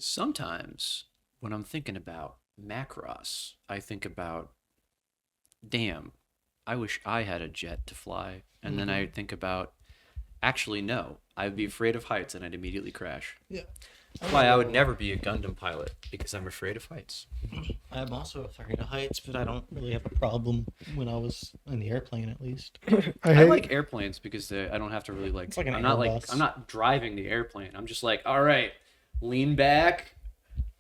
Sometimes when I'm thinking about Macross, I think about, damn, I wish I had a jet to fly. And then I think about, actually, no, I'd be afraid of heights and I'd immediately crash. Yeah. That's why I would never be a Gundam pilot, because I'm afraid of heights. I'm also afraid of heights, but I don't really have a problem when I was in the airplane, at least. I like airplanes because I don't have to really It's like an I'm Airbus. not driving the airplane. I'm just like, all right, lean back.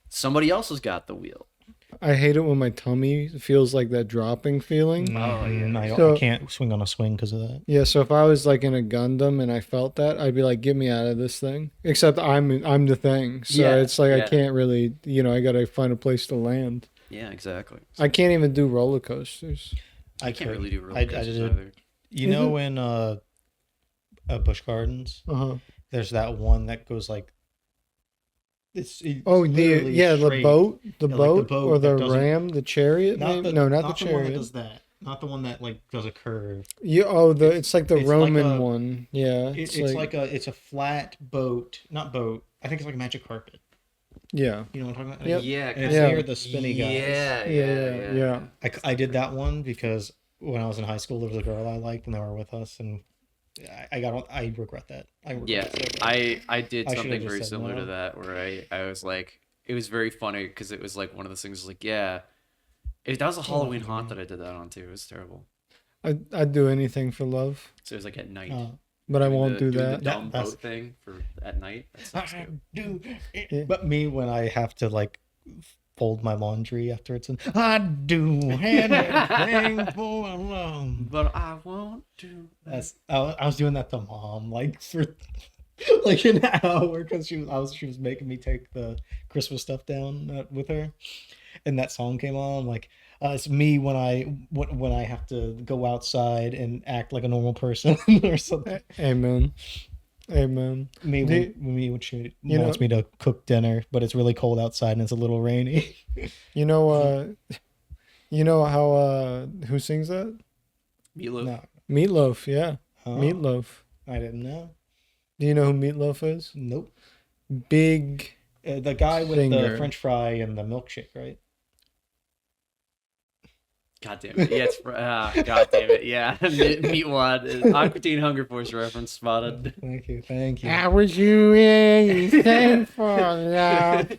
Somebody else has got the wheel. I hate it when my tummy feels like that dropping feeling. Oh, yeah. So- I can't swing on a swing because of that. Yeah, so if I was like in a Gundam and I felt that, I'd be like, "Get me out of this thing." Except I'm the thing, so Yeah, it's like yeah. I can't really, I gotta find a place to land. Yeah, exactly. I can't even do roller coasters. I can't really do roller I coasters did. either. You know, in Busch Gardens, Uh huh. there's that one that goes like. It's Oh, the literally the straight. boat, Yeah, like the boat or the that doesn't- ram, the chariot. Not Maybe? the, Not the one that chariot. does that. Not the one that like does a curve. It's like the it's like Roman a- one. Yeah, It's like a flat boat, not boat. I think it's like a magic carpet. yeah, You know what I'm talking about? Yep. Yeah, And it's Yeah. near the spinny guys. yeah. I did that one because when I was in high school, there was a girl I liked, and they were with us, and I regret that. I regret Yeah, it so bad. I did I should've something just very said similar no. to that where I was like, it was very funny because it was like one of those things like, yeah, that was a Halloween haunt that I did that on too. It was terrible. I'd do anything for love, So it was like at night. but I Doing won't do doing that. The dumb That's- boat thing for at night. That sucks too. Yeah. But me, when I have to like fold my laundry after it's in, I do anything for love. But I won't do that. I was doing that to mom like for like an hour because she was making me take the Christmas stuff down with her, and that song came on. Like it's me when I have to go outside and act like a normal person or something. Amen. Me when she wants me to cook dinner, but it's really cold outside and it's a little rainy. You know how who sings that? Meatloaf. No, Meatloaf. Yeah, Oh, Meatloaf. I didn't know. Do you know who Meatloaf is? Nope. Big. The guy with Singer. the French fry and the milkshake, right? God damn it. Yeah, God damn it. Yeah. Meatwad. Aqua Teen Hunger Force reference spotted. Thank you. I was you anything for love.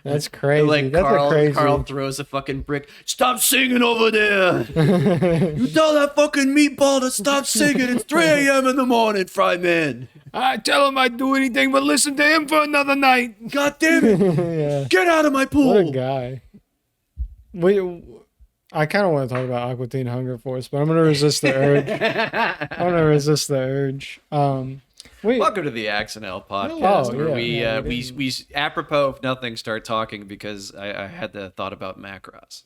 That's crazy. Like That's a crazy. Carl throws a fucking brick. Stop singing over there. You tell that fucking meatball to stop singing. It's 3 a.m. in the morning, Fry Man. I tell him I'd do anything but listen to him for another night. God damn it. Yeah. Get out of my What a pool. guy. I kind of want to talk about Aqua Teen Hunger Force, but I'm going to resist the urge. I'm going to resist the urge. Welcome to the Axe and L podcast, Oh, where yeah. we apropos of nothing start talking because I had the thought about Macross.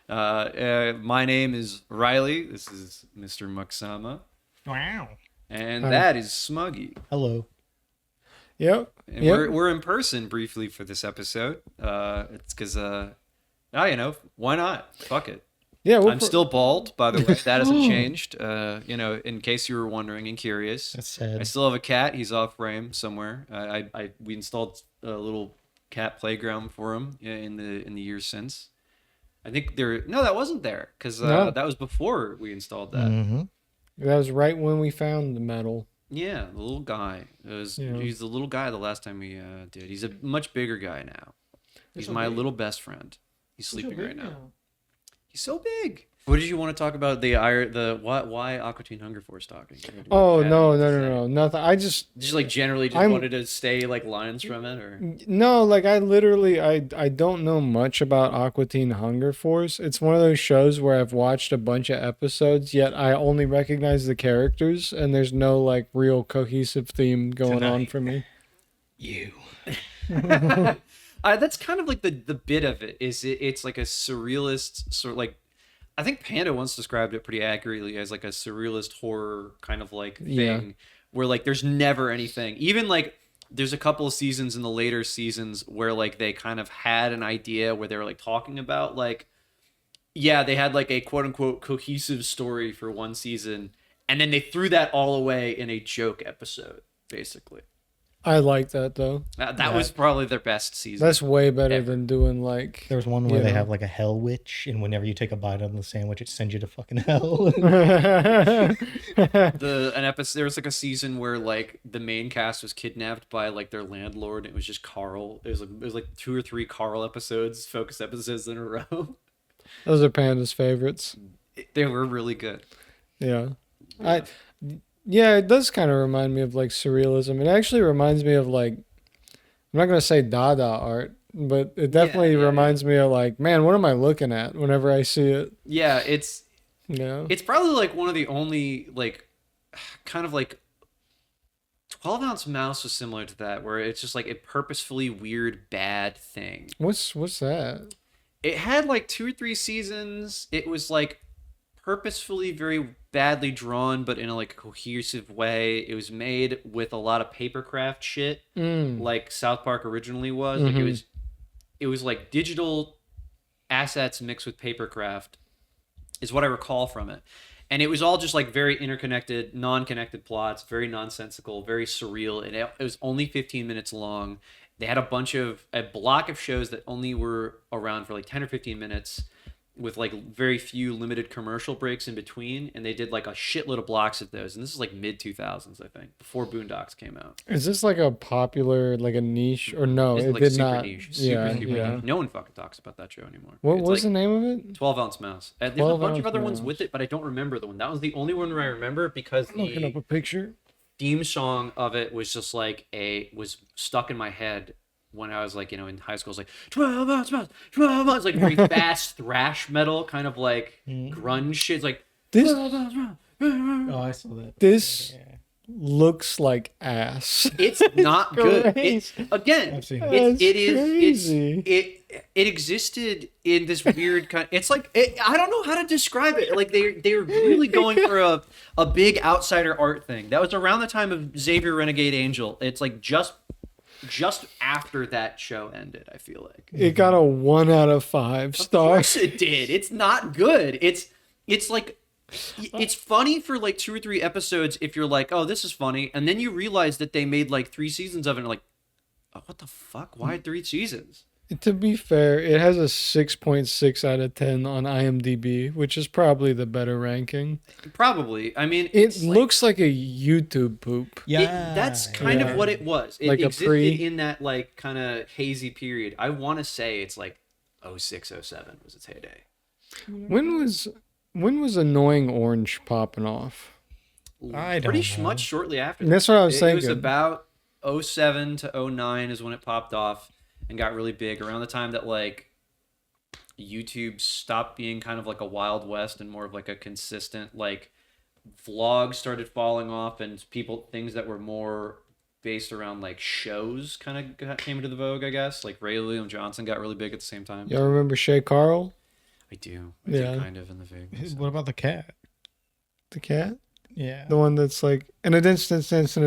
My name is Riley. This is Mr. Muxama, Wow. and Hi. that is Smuggi. Hello. Yep. And Yep. we're in person briefly for this episode. It's because why not? Fuck it. Yeah, I'm still bald, by the way. That hasn't changed. In case you were wondering and curious. That's sad. I still have a cat. He's off frame somewhere. We installed a little cat playground for him in the years since. I think that wasn't there because No. that was before we installed that. Mm-hmm. That was right when we found the metal. Yeah, the little guy. He's the little guy the last time we did. He's a much bigger guy now. He's my little best friend. He's sleeping right now. He's so big. What did you want to talk about? Why Aqua Teen Hunger Force talking? Oh, no, nothing. I just Just generally wanted to stay lines from it, or no, I don't know much about Aqua Teen Hunger Force. It's one of those shows where I've watched a bunch of episodes, yet I only recognize the characters, and there's no real cohesive theme going on for me. You. that's kind of the bit of it. It's like a surrealist sort of I think Panda once described it pretty accurately as a surrealist horror kind of thing Yeah. where there's never anything. Even there's a couple of seasons in the later seasons where they kind of had an idea where they were talking about they had a quote unquote cohesive story for one season, and then they threw that all away in a joke episode, basically. I like that though. That was probably their best season. That's way better ever. than doing like. There was one where they have like a hell witch, and whenever you take a bite out of the sandwich, it sends you to fucking hell. An episode, there was like a season where like the main cast was kidnapped by like their landlord. And it was just Carl. It was like 2 or 3 Carl episodes, focus episodes in a row. Those are Panda's favorites. They were really good. Yeah. It does kind of remind me of like surrealism. It actually reminds me of like, I'm not going to say Dada art, but it definitely reminds me of like, man, what am I looking at whenever I see it? Yeah, it's probably like one of the only like kind of like 12-ounce mouse was similar to that, where it's just like a purposefully weird bad thing. What's that? It had like 2 or 3 seasons. It was like purposefully very badly drawn, but in a like cohesive way. It was made with a lot of papercraft shit, like South Park originally was. Like it was like digital assets mixed with papercraft, is what I recall from it. And it was all just like very interconnected, non-connected plots, very nonsensical, very surreal. And it was only 15 minutes long. They had a block of shows that only were around for like 10 or 15 minutes, with like very few limited commercial breaks in between, and they did like a shitload of blocks of those. And this is like mid 2000s, I think, before Boondocks came out. Is this like a popular, like a niche, or no? It It like did super not. niche, super Niche. No one fucking talks about that show anymore. What It's was like the name of it? 12-ounce mouse. There's a 12 bunch of ounce other ones mouse. with it, but I don't remember the one. That was the only one where I remember, because Looking up a picture. theme song of it was just like was stuck in my head when I was like, in high school. It was like 12 ounce mouse, 12 ounce, like very fast thrash metal, kind of like grunge shit. It's like This 12 ounce mouse. Oh, I saw that. This looks like ass. It's not good. Crazy. I've seen It existed in this weird kind. It's like I don't know how to describe it. Like they were really going for a big outsider art thing. That was around the time of Xavier Renegade Angel. It's like just after that show ended, I feel like. It got a 1 out of 5 Of stars. course it did. It's not good. It's like it's funny for like 2 or 3 episodes if you're like, oh, this is funny, and then you realize that they made like 3 seasons of it, and like, oh, what the fuck? Why 3 seasons? To be fair, it has a 6.6 out of 10 on IMDb, which is probably the better ranking. Probably. I mean, It looks like a YouTube poop. That's kind of what it was. It Like a existed in that like kind of hazy period. I want to say it's like 06, 07 was its heyday. When was Annoying Orange popping off? I don't Pretty know. much shortly after. That's what I was It thinking. was about 07 to 09 is when it popped off and got really big, around the time that like YouTube stopped being kind of like a Wild West and more of like a consistent, like vlogs started falling off, and things that were more based around like shows kind of came into the vogue, I guess. Like Ray William Johnson got really big at the same time. Y'all remember Shay Carl? I do Yeah. kind of in the vague. What about the cat? The cat? Yeah. The one that's like, in an instance, Wasn't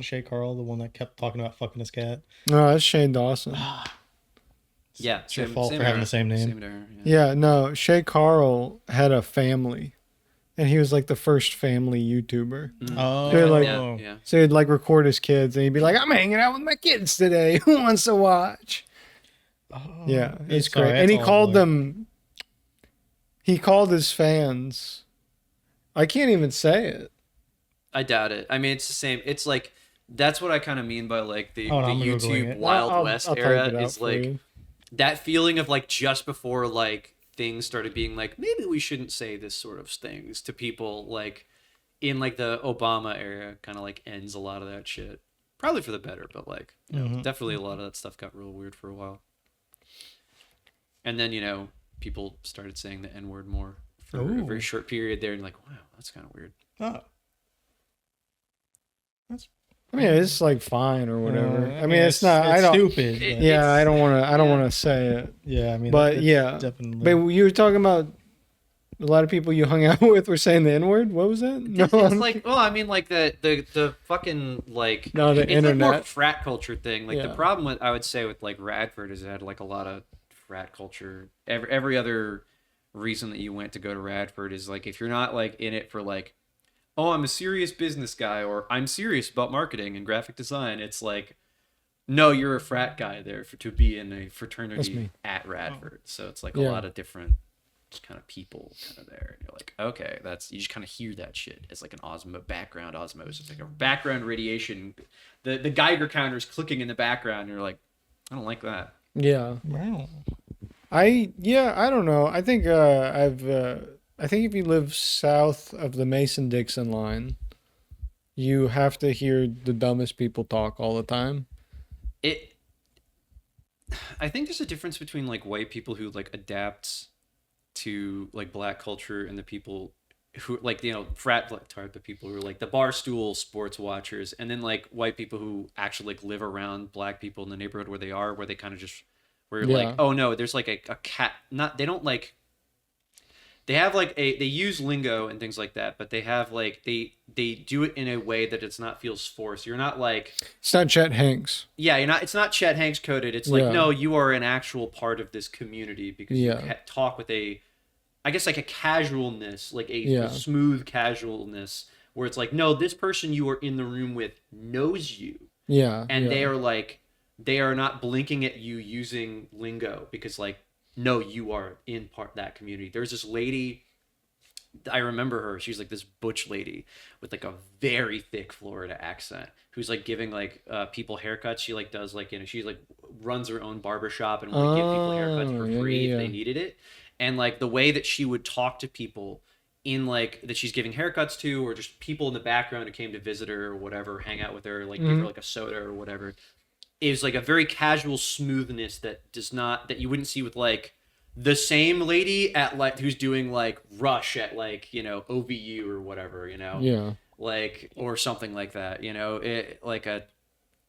Shay Carl the one that kept talking about fucking his cat? No, that's Shane Dawson. Yeah, It's your fault for having the same name. Same era, Yeah, no, Shay Carl had a family, and he was like the first family YouTuber. Oh, They're like- yeah. So he'd like record his kids, and he'd be like, "I'm hanging out with my kids today. Who wants to watch?" Oh, Yeah, it's sorry, great. And he that's all called I'm them. He called his fans. I can't even say it. I doubt it. I mean, it's the same. It's like that's what I kind of mean by like the I'm Googling YouTube it. Wild West type era it out is for like you. that feeling of like just before like things started being like, maybe we shouldn't say this sort of things to people, like in like the Obama era, kind of like ends a lot of that shit. Probably for the better, but like definitely a lot of that stuff got real weird for a while. And then people started saying the N-word more for a very short period there, and like, wow, that's kind of weird. Oh. I mean, it's like fine or whatever. I mean, it's not. It's I don't. stupid. but- Yeah, I don't want to. I don't want to say it. Yeah, I mean, But it's yeah, definitely. But you were talking about a lot of people you hung out with were saying the N word. What was that? No, It's like, well, I mean, like the fucking like No, the it's like more internet. frat culture thing. Like the Yeah. problem with I would say with like Radford is it had like a lot of frat culture. Every other reason that you went to go to Radford is like if you're not like in it for like, oh, I'm a serious business guy, or I'm serious about marketing and graphic design. It's like, no, you're a frat guy there to be in a fraternity at Radford. So it's like a lot of different kind of people kind of there. And you're like, okay, you just kind of hear that shit as like an background osmosis, like a background radiation. The Geiger counter's clicking in the background. And you're like, I don't like that. Yeah. Wow. I don't know. I think I think if you live south of the Mason-Dixon line, you have to hear the dumbest people talk all the time. I think there's a difference between like white people who like adapt to like black culture and the people who like, you know, frat type of people who are like the barstool sports watchers, and then like white people who actually like live around black people in the neighborhood where they are, where they kind of just where you're like, oh no, there's like a cat, not, they don't like, they have like they use lingo and things like that, but they have like they do it in a way that it's not feels forced. You're not like, it's not Chet Hanks. Yeah, it's not Chet Hanks coded. It's like, no, you are an actual part of this community because you talk with I guess like a casualness, like a smooth casualness, where it's like, no, this person you are in the room with knows you. Yeah. And they are like, they are not blinking at you using lingo because like, no, you are in part that community. There's this lady, I remember her. She's like this butch lady with like a very thick Florida accent who's like giving like people haircuts. She like does like, you know, she like runs her own barbershop and would give people haircuts for free if they needed it. And like the way that she would talk to people in like that she's giving haircuts to, or just people in the background who came to visit her or whatever, hang out with her, like give her like a soda or whatever, is like a very casual smoothness that you wouldn't see with like the same lady at like who's doing like Rush at like, you know, OVU or whatever, you know, like, or something like that, you know, it like a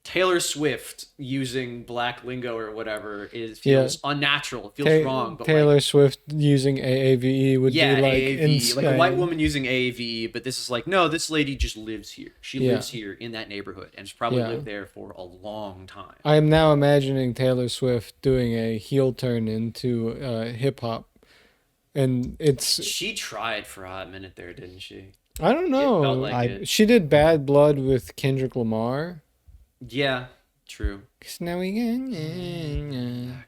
Taylor Swift using black lingo or whatever feels unnatural. It feels wrong. But Taylor like, Swift using AAVE would be like AAVE, insane. like a white woman using AAVE, but this is like, no, this lady just lives here. She lives here in that neighborhood and has probably lived there for a long time. I am now imagining Taylor Swift doing a heel turn into hip hop, and she tried for a hot minute there, didn't she? I don't know. It felt like she did Bad Blood with Kendrick Lamar. Yeah, true. Now we can.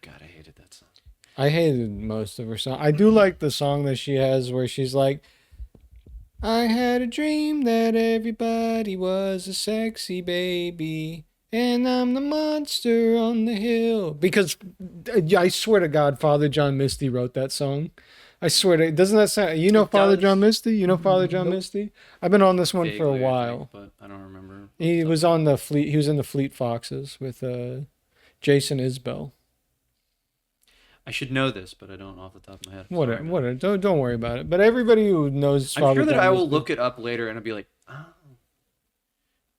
God, I hated that song. I hated most of her song. I do like the song that she has where she's like, I had a dream that everybody was a sexy baby, and I'm the monster on the hill. Because I swear to God, Father John Misty wrote that song. I swear to, doesn't that sound, you know Father John Misty? You know Father John Misty? I've been on this one for a while. But I don't remember. He was on the Fleet, he was in the Fleet Foxes with Jason Isbell. I should know this, but I don't off the top of my head. Whatever. Don't worry about it. But everybody who knows I'm sure that I will look it up later and I'll be like, oh.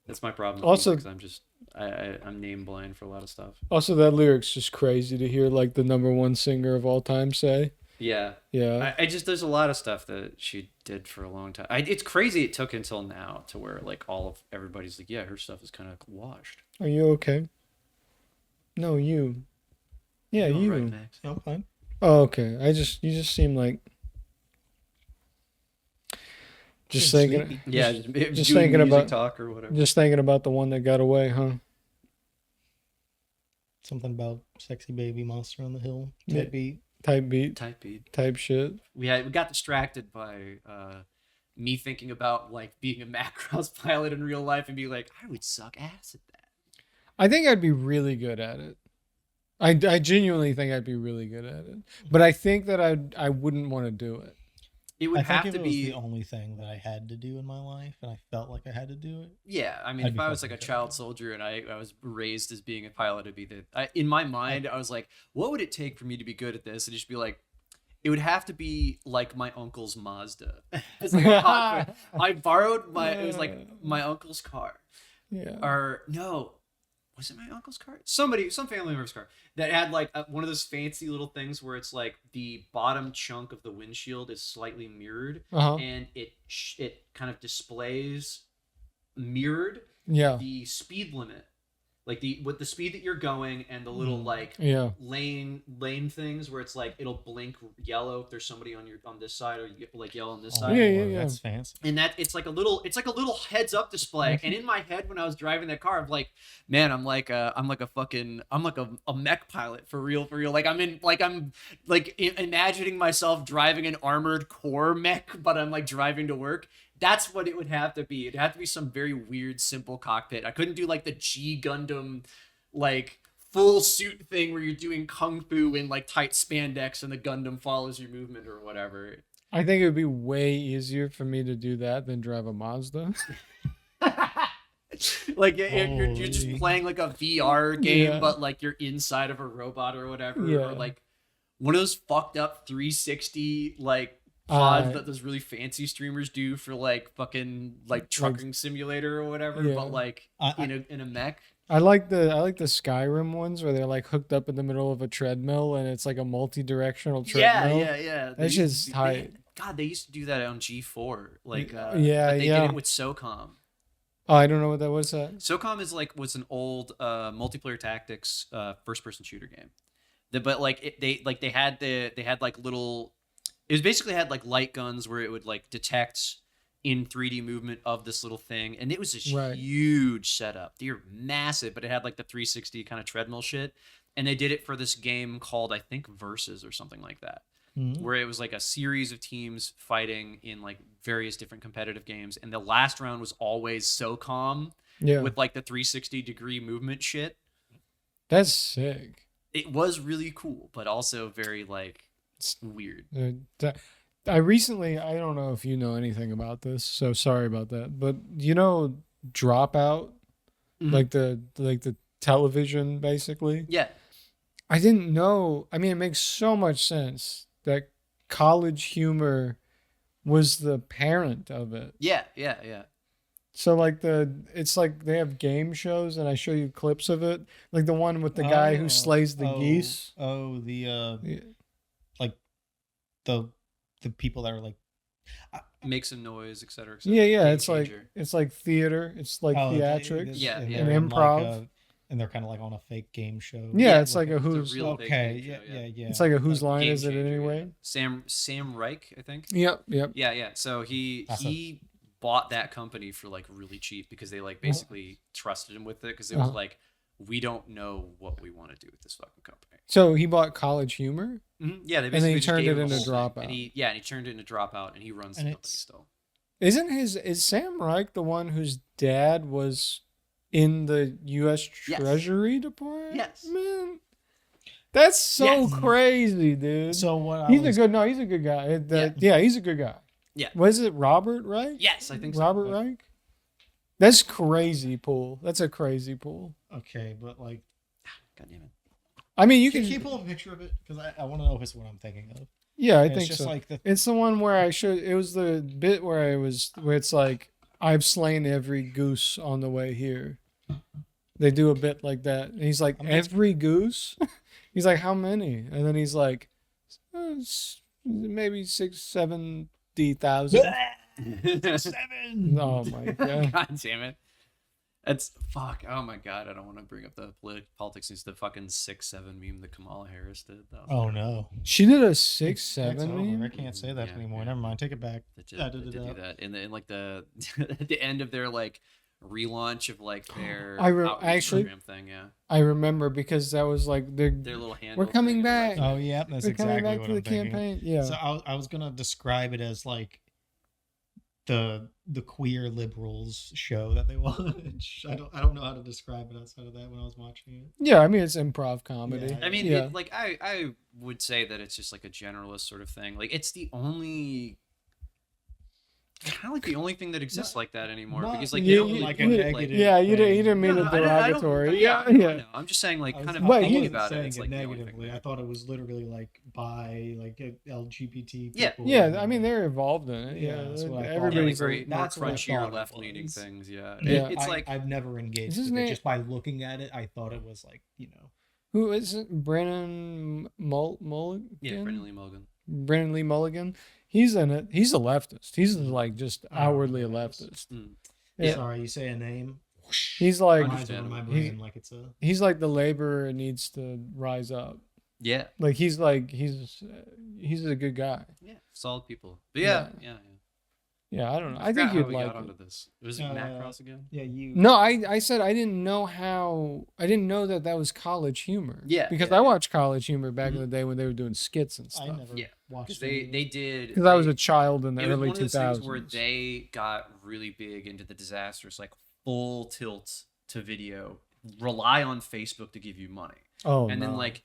That's my problem. Also, because I'm just, I'm name blind for a lot of stuff. Also, that lyric's just crazy to hear like the #1 singer of all time say. Yeah. I just, there's a lot of stuff that she did for a long time. It's crazy it took until now to where like everybody's like, yeah, her stuff is kind of washed. Are you okay? No, you. Yeah, you. Right, Max. I'm fine. Oh, okay. You just seem like. Just thinking. Yeah, just thinking about talk or whatever. Just thinking about the one that got away, huh? Something about sexy baby monster on the hill. Type beat. Type shit. We got distracted by me thinking about like being a Macross pilot in real life and be like, I would suck ass at that. I think I'd be really good at it. I genuinely think I'd be really good at it. But I think that I wouldn't want to do it. It would have to be the only thing that I had to do in my life, and I felt like I had to do it. Yeah, I mean, if I was like a child soldier and I was raised as being a pilot, it'd be in my mind, I was like, what would it take for me to be good at this? And just be like, it would have to be like my uncle's Mazda. It's like I borrowed it was like my uncle's car. Yeah. Or no. Was it my uncle's car? Some family member's car that had like one of those fancy little things where it's like the bottom chunk of the windshield is slightly mirrored, and it kind of displays mirrored the speed limit like with the speed that you're going and the little like Yeah. lane things where it's like it'll blink yellow if there's somebody on this side or like yellow on this side. Yeah. That's fancy. And that it's like a little heads up display. And in my head when I was driving that car, I'm like, man, I'm like a mech pilot for real. Like I'm imagining myself driving an armored core mech, but I'm like driving to work. That's what it would have to be. It'd have to be some very weird, simple cockpit. I couldn't do like the G Gundam, like full suit thing where you're doing kung fu in like tight spandex and the Gundam follows your movement or whatever. I think it would be way easier for me to do that than drive a Mazda. Like you're just playing like a VR game, Yeah. but like you're inside of a robot or whatever. Yeah. Or like one of those fucked up 360 like pods that those really fancy streamers do for like fucking like trucking simulator or whatever, Yeah. but like in a mech. I like the Skyrim ones where they're like hooked up in the middle of a treadmill and it's like a multi-directional treadmill. Yeah. That's just tight. God, they used to do that on G4. Like but yeah. they did it with SOCOM. Oh, I don't know what that was. SOCOM was an old multiplayer tactics first person shooter game. But like they had like little. It was basically had like light guns where it would like detect in 3D movement of this little thing, and it was this huge setup. They're massive, but it had like the 360 kind of treadmill shit, and they did it for this game called I think Versus or something like that, where it was like a series of teams fighting in like various different competitive games, and the last round was always SOCOM with like the 360 degree movement shit. That's sick. It was really cool, but also very like weird. I recently, I don't know if you know anything about this, so sorry about that, but you know Dropout, like the television basically. Yeah. I didn't know. I mean, it makes so much sense that College Humor was the parent of it. Yeah. So like it's like they have game shows, and I show you clips of it, like the one with the guy who slays the geese. Like the people that are like make some noise, etc. Yeah. It's like theater. It's like theatrics. And improv. And they're kind of like on a fake game show. Yeah, it's like a who's. Okay, yeah. It's like a whose line is it changer, anyway? Sam Reich, I think. Yep. Yeah. So he bought that company for like really cheap because they like basically trusted him with it because it was like, we don't know what we want to do with this fucking company. So he bought College Humor. Mm-hmm. Yeah, they basically and then he just turned gave it him the into whole Dropout. thing. And he turned it into Dropout, and he runs the company still. Is Sam Reich the one whose dad was in the U.S. Treasury Department? Yes. Man, that's so crazy, dude. So he's a good guy. He's a good guy. Yeah. Was it Robert Reich? Yes, I think so. Robert Reich? That's crazy, Pool. That's a crazy pool. Okay, but like, God damn it. I mean, can you pull up a picture of it? Because I want to know if it's what I'm thinking of. Yeah, I think think just so. like it's the one where I showed. It was the bit where it's like, I've slain every goose on the way here. They do a bit like that. And he's like, every goose? He's like, how many? And then he's like, maybe 70,000. 7. Oh my god. God damn it. That's fuck. Oh my god. I don't want to bring up the politics. It's the fucking 6-7 meme that Kamala Harris did. Oh no. She did a 6-7 meme? I can't say that anymore. Never mind. Take it back. They did do that. In like the at the end of their like relaunch of like their program thing. Yeah. I remember because that was like their little handle. We're coming back. Oh yeah, that's exactly coming back what to I'm the thinking. campaign. Yeah. So I was gonna describe it as like the queer liberals show that they watch. I don't know how to describe it outside of that when I was watching it. Yeah, I mean it's improv comedy. Yeah. I mean, yeah. I would say that it's just like a generalist sort of thing. Like it's the only. Kind of like the only thing that exists like that anymore because like you you like a negative. Yeah, you thing. didn't mean it derogatory. Yeah. No, I'm just saying like kind of thinking about it. It's like negatively. I thought it was literally like bi, like LGBT Yeah. people. Yeah, I mean they're involved in it. Yeah, that's what I thought. everybody's very more that's what I crunchier thought it left-leaning was. things. Yeah, Yeah. it's like I've never engaged His with it. name- Just by looking at it, I thought it was like Who is it? Brennan Mulligan? Brendan Lee Mulligan. Brennan Lee Mulligan. He's in it. He's a leftist. He's like just outwardly a leftist. Mm. Yeah. Sorry, you say a name. He's like flies over my brain like it's a. he's like the laborer needs to rise up. Yeah. Like he's a good guy. Yeah. Solid people. But yeah. Yeah, I don't know. I forgot think how you'd we like got it. onto this. Was it Macross again? Yeah, you. No, I said I didn't know that was college humor. Yeah, because yeah, I watched college humor back in the day when they were doing skits and I stuff. never watched They did Because I was a child in the it was early one of those 2000s. things where they got really big into the disasters, like full tilt to video, rely on Facebook to give you money. Oh, and then like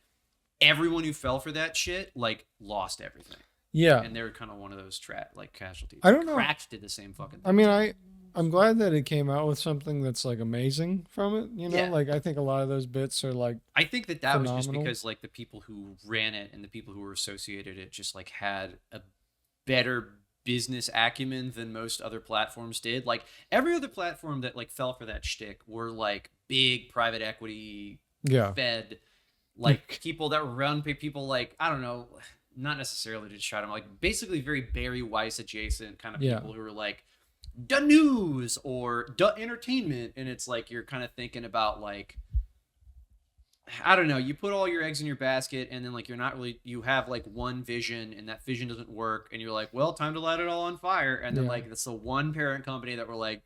everyone who fell for that shit like lost everything. Yeah, and they were kind of one of those like casualties. I don't know. Cracked did the same fucking thing. I mean, I'm glad that it came out with something that's like amazing from it. You know, Yeah. like I think a lot of those bits are like. I think that was just phenomenal. because like the people who ran it and the people who were associated it just like had a better business acumen than most other platforms did. Like every other platform that like fell for that shtick were like big private equity fed, like people that run people like, I don't know, not necessarily to shout them, like basically very Barry Weiss adjacent kind of people who are like the news or the entertainment. And it's like you're kind of thinking about like, I don't know, you put all your eggs in your basket and then like you're not really, you have like one vision and that vision doesn't work and you're like, well, time to light it all on fire. And then like that's the one parent company that were like,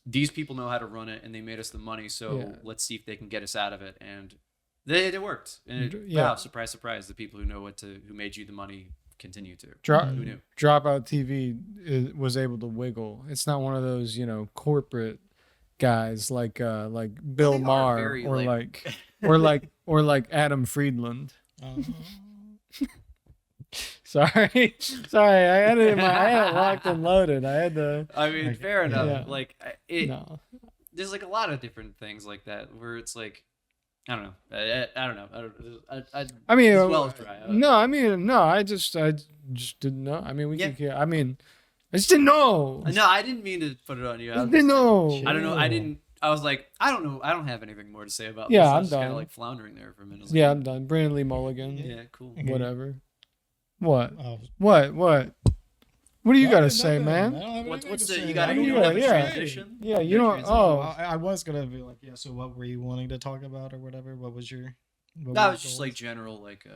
these people know how to run it and they made us the money, so let's see if they can get us out of it. And it worked. And wow, surprise, surprise, the people who know who made you the money continue to. Who knew? Dropout was able to wiggle. It's not one of those, corporate guys like Bill Maher or like Adam Friedland. Sorry, I had it locked and loaded. I had to. I mean, fair enough. Yeah. Like there's like a lot of different things like that where it's like, I don't know. I don't know. I mean, as well as dry. I just didn't know. I mean, we could. I mean, I just didn't know. No, I didn't mean to put it on you. I didn't know. I don't know. I was like, I don't know. I don't have anything more to say about this. I'm I'm just done. kind of like floundering there for a minute. Yeah, I'm done. Brandon Lee Mulligan. Yeah, cool. Whatever. What? What? What do you got to say, man? What's the you got a transition? Yeah, you don't. Oh, I was gonna be like, yeah. So, what were you wanting to talk about or whatever? What was your? That was just like general like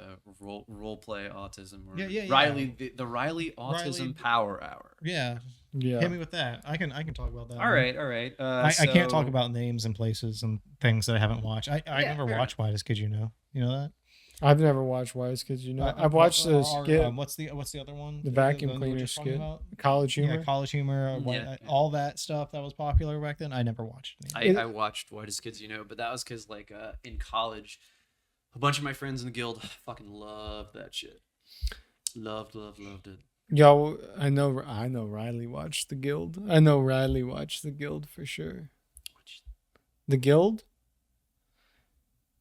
role play autism or Riley the Riley Autism Power Hour. Yeah. Hit me with that. I can talk about that. All right. I can't talk about names and places and things that I haven't watched. I never watched Why Does Kid You Know? You know that? I've never watched Wise Kids. I've watched the skit. What's the other one? The vacuum cleaner skit. College Humor. Yeah, College Humor. All that stuff that was popular back then. I never watched it. I watched Why Does Kids You Know, but that was because like in college, a bunch of my friends in the guild fucking loved that shit. Loved it. Yo, I know Riley watched the guild. I know Riley watched the guild for sure. The guild?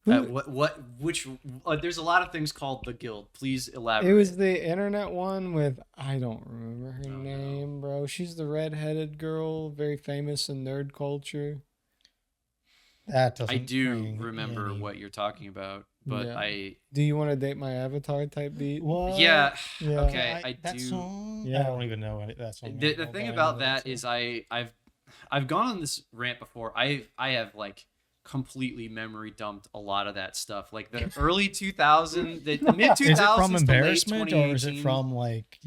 Which there's a lot of things called the guild. Please elaborate. It was the internet one with, I don't remember her name, bro. She's the redheaded girl, very famous in nerd culture. That doesn't. I do remember what you're talking about, but Do you want to date my avatar type beat? What? Yeah. Okay. I that do. Song? Yeah. I don't even know that song. The thing about that is I've gone on this rant before. I have like completely memory dumped a lot of that stuff, like the early 2000s, the mid 2000s. Is it from embarrassment or is it from like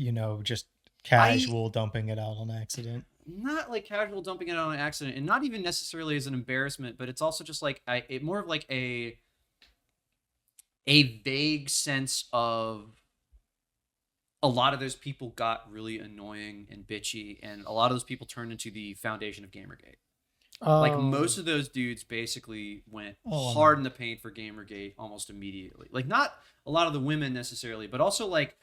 just casual dumping it out on accident? Not like casual dumping it on an accident, and not even necessarily as an embarrassment, but it's also just like it more of like a vague sense of a lot of those people got really annoying and bitchy, and a lot of those people turned into the foundation of Gamergate. Like most of those dudes basically went hard in the paint for Gamergate almost immediately. Like not a lot of the women necessarily, but also like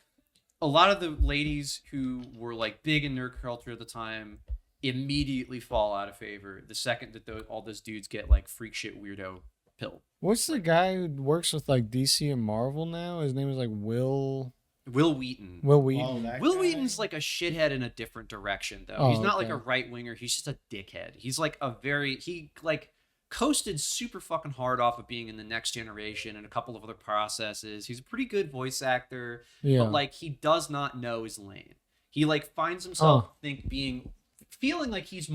a lot of the ladies who were like big in nerd culture at the time immediately fall out of favor the second that all those dudes get like freak shit weirdo pill. What's the guy who works with like DC and Marvel now? His name is like Will Wheaton. Will Wheaton. Oh, Will Wheaton's like a shithead in a different direction, though. He's not like a right winger. He's just a dickhead. He's like he like coasted super fucking hard off of being in the Next Generation and a couple of other processes. He's a pretty good voice actor, but like he does not know his lane. He like finds himself feeling like he's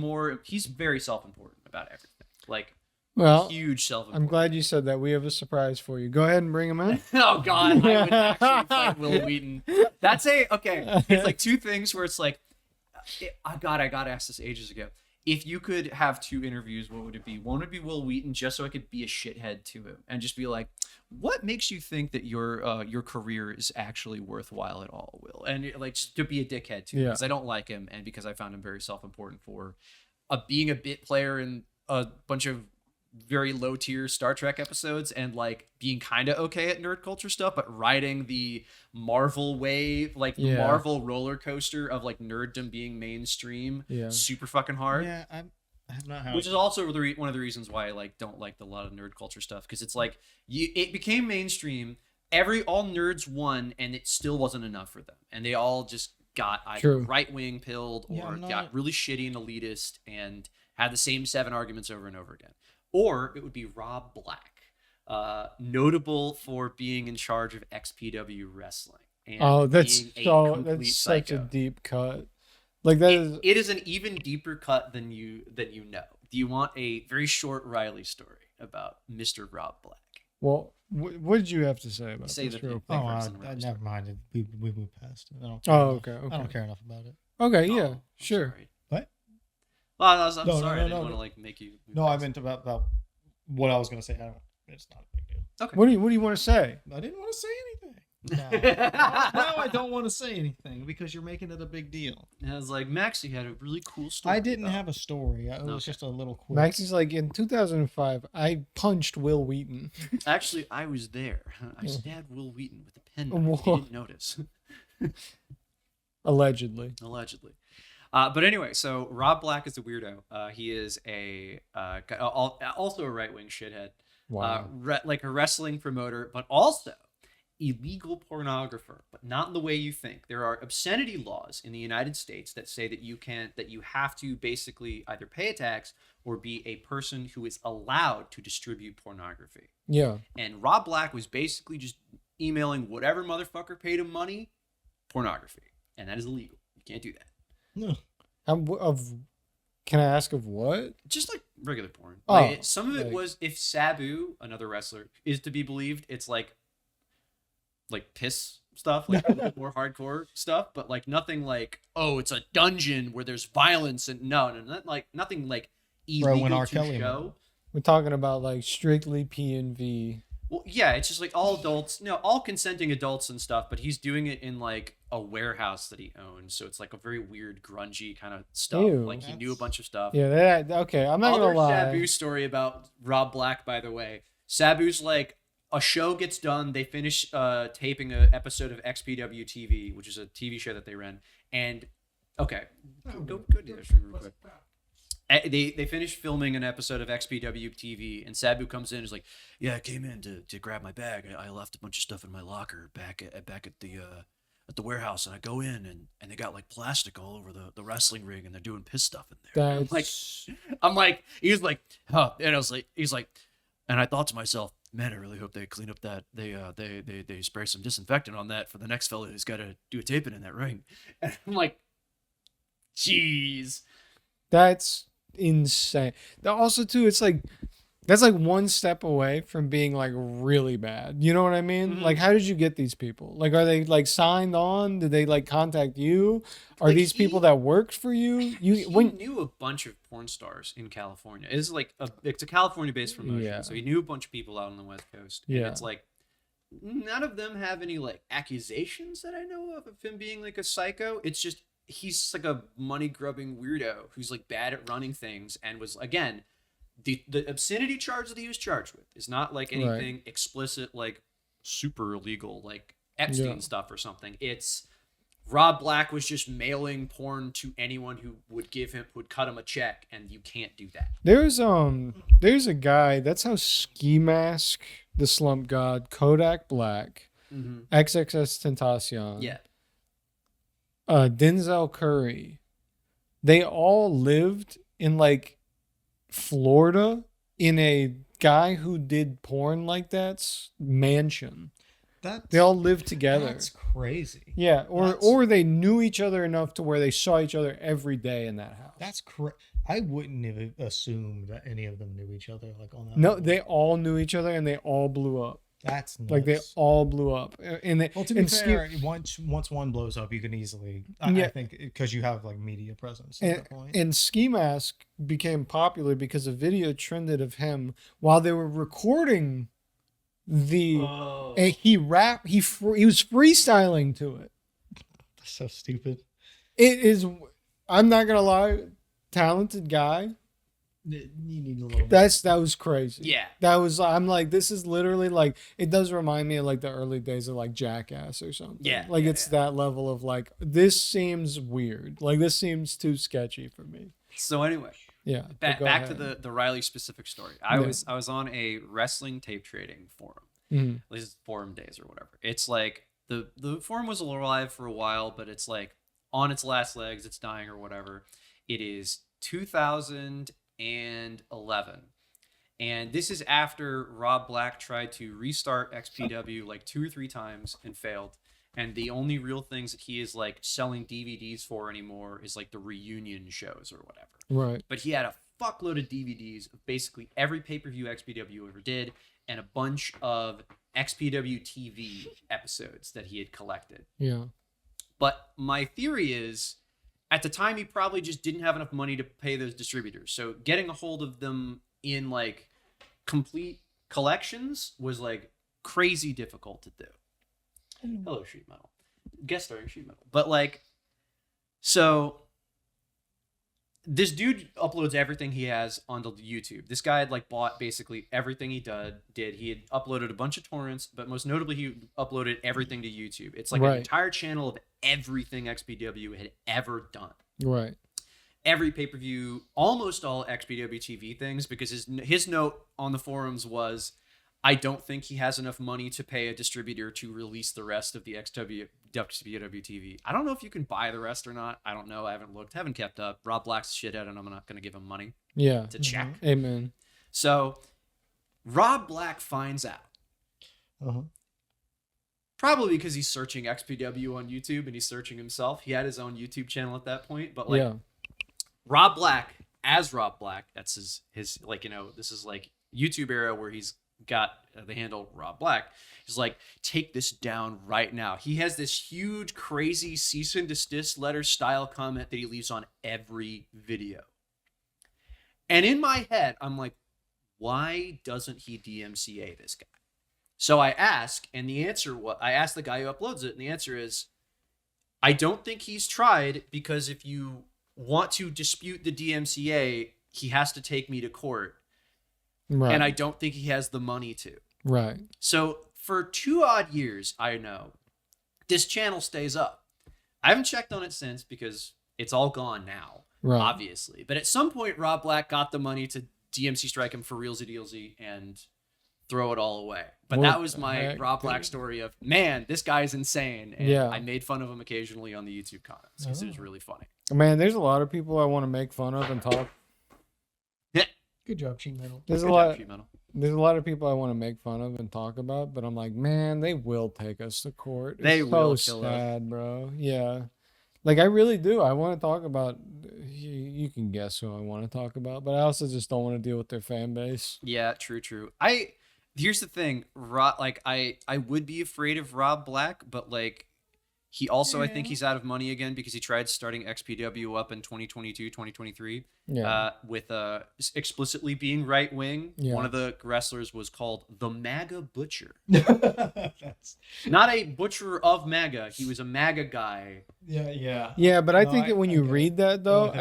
very self-important about everything. Like, Well, huge self. I'm glad you said that. We have a surprise for you. Go ahead and bring him in. Oh God, I would actually fight Will Wheaton. That's okay. It's like two things where it's like, I got asked this ages ago. If you could have two interviews, what would it be? One would be Will Wheaton, just so I could be a shithead to him and just be like, "What makes you think that your career is actually worthwhile at all, Will?" And like just to be a dickhead to him because I don't like him and because I found him very self-important for being a bit player in a bunch of very low tier Star Trek episodes and like being kind of okay at nerd culture stuff, but riding the Marvel wave, like the Marvel roller coaster of like nerddom being mainstream, super fucking hard. Yeah, I have not had. Which is also one of the reasons why I like don't like a lot of nerd culture stuff, because it's like it became mainstream. All nerds won, and it still wasn't enough for them, and they all just got either right wing pilled or got really shitty and elitist and had the same 7 arguments over and over again. Or it would be Rob Black, notable for being in charge of XPW wrestling. And that's such a deep cut. Like that it is an even deeper cut than you know. Do you want a very short Riley story about Mr. Rob Black? Well, what did you have to say about this? Never mind. We moved past it. Okay. I don't care enough about it. Okay, yeah, sure. Sorry. What? Well, I'm sorry. I didn't want to like make you. No, I meant about what I was going to say. It's not a big deal. Okay. What do you want to say? I didn't want to say anything. Now I don't want to say anything because you're making it a big deal. And I was like, Maxie had a really cool story. I didn't have a story. It was just a little quick. Maxie's like, in 2005, I punched Will Wheaton. Actually, I was there. I stabbed Will Wheaton with a pen. He didn't notice. Allegedly. But anyway, so Rob Black is a weirdo. He is also a right-wing shithead. Wow. Like a wrestling promoter, but also illegal pornographer, but not in the way you think. There are obscenity laws in the United States that say that you have to basically either pay a tax or be a person who is allowed to distribute pornography. Yeah. And Rob Black was basically just emailing whatever motherfucker paid him money, pornography. And that is illegal. You can't do that. No. Can I ask of what? Just like regular porn. Oh, like, some of it was, if Sabu, another wrestler, is to be believed, it's like piss stuff, like more hardcore stuff, but like nothing like, oh, it's a dungeon where there's violence and nothing like illegal to show. We're talking about like strictly P&V. Well, yeah, it's just like all adults, all consenting adults and stuff, but he's doing it in like a warehouse that he owns, so it's like a very weird, grungy kind of stuff. Ew, like he knew a bunch of stuff. Yeah, okay, I'm not gonna lie. Sabu story about Rob Black, by the way. Sabu's like, a show gets done, they finish taping an episode of XPW TV, which is a TV show that they ran, and go do this real quick. They finished filming an episode of XPW TV, and Sabu comes in and is like, "Yeah, I came in to grab my bag. I left a bunch of stuff in my locker back at the warehouse, and I go in and they got like plastic all over the wrestling ring, and they're doing piss stuff in there." I'm like, he's like, huh, and he's like, and I thought to myself, man, I really hope they clean up that they spray some disinfectant on that for the next fella who's got to do a taping in that ring. And I'm like, jeez, that's insane. Also too, it's like that's like one step away from being like really bad. You know what I mean? Mm-hmm. Like, how did you get these people? Like, are they like signed on? Did they like contact you? Are like these people that worked for you? He knew a bunch of porn stars in California. It's like it's a California-based promotion, so he knew a bunch of people out on the West Coast. And it's like none of them have any like accusations that I know of him being like a psycho. It's just he's like a money-grubbing weirdo who's like bad at running things and was, again, the obscenity charge that he was charged with is not like anything explicit, like super illegal, like Epstein stuff or something. It's Rob Black was just mailing porn to anyone who would cut him a check, and you can't do that. There's a guy, that's how Ski Mask, the Slump God, Kodak Black, XXS Tentacion, Denzel Curry, they all lived in like Florida in a guy who did porn like that's mansion. They all lived together. That's crazy. Yeah, or they knew each other enough to where they saw each other every day in that house. That's crazy. I wouldn't have assumed that any of them knew each other like on that No, level. they all knew each other and they all blew up. That's nuts. Like they all blew up. And they, well, to be fair, once one blows up, you can easily. I think because you have like media presence at that point. And Ski Mask became popular because a video trended of him while they were recording the. And he rapped. He was freestyling to it. That's so stupid. It is. I'm not gonna lie. Talented guy. You need a little. That was crazy. Yeah. That was. I'm like, this is literally like. It does remind me of like the early days of like Jackass or something. Yeah. Like it's that level of like, this seems weird. Like this seems too sketchy for me. So anyway, Yeah. back to the Riley specific story. I was on a wrestling tape trading forum. Mm-hmm. This is forum days or whatever. It's like the forum was alive for a while, but it's like on its last legs. It's dying or whatever. It is 2011, and this is after Rob Black tried to restart XPW like 2 or 3 times and failed. And the only real things that he is like selling DVDs for anymore is like the reunion shows or whatever. Right. But he had a fuckload of DVDs of basically every pay-per-view XPW ever did, and a bunch of XPW TV episodes that he had collected. Yeah. But my theory is, at the time, he probably just didn't have enough money to pay those distributors. So getting a hold of them in like complete collections was like crazy difficult to do. Hello, Sheet Metal. Guest starring Sheet Metal. But like, so this dude uploads everything he has onto YouTube. This guy had like bought basically everything he did. He had uploaded a bunch of torrents, but most notably he uploaded everything to YouTube. It's like an entire channel of everything XPW had ever done. Right. Every pay-per-view, almost all XPW TV things, because his note on the forums was, I don't think he has enough money to pay a distributor to release the rest of the XPW TV. I don't know if you can buy the rest or not. I don't know. I haven't looked. Haven't kept up. Rob Black's a shithead, and I'm not going to give him money. Yeah. To check. Amen. So Rob Black finds out. Uh-huh. Probably because he's searching XPW on YouTube and he's searching himself. He had his own YouTube channel at that point. But like Rob Black, as Rob Black, that's his like, you know, this is like YouTube era where he's got the handle Rob Black. He's like, take this down right now. He has this huge, crazy cease and desist letter style comment that he leaves on every video. And in my head, I'm like, why doesn't he DMCA this guy? So I ask, and the answer, I asked the guy who uploads it, and the answer is, I don't think he's tried, because if you want to dispute the DMCA, he has to take me to court. Right. And I don't think he has the money to. Right. So for 2 odd years, I know, this channel stays up. I haven't checked on it since because it's all gone now, obviously. But at some point, Rob Black got the money to DMC strike him for realsy dealsy and throw it all away. But that was my Rob Black story of, man, this guy's insane. And I made fun of him occasionally on the YouTube comments because it was really funny. Man, there's a lot of people I want to make fun of and talk. Good job, Sheet Metal. There's a lot of people I want to make fun of and talk about, but I'm like, man, they will take us to court. They will so kill sad, us. Bro. Yeah. Like, I really do. I want to talk about, you can guess who I want to talk about, but I also just don't want to deal with their fan base. Yeah, true. Here's the thing, I would be afraid of Rob Black, but like, he also, I think he's out of money again because he tried starting XPW up in 2022, 2023 with explicitly being right wing. Yeah. One of the wrestlers was called the MAGA Butcher. That's not a butcher of MAGA. He was a MAGA guy. Yeah. Yeah, but I think that when you read that, though,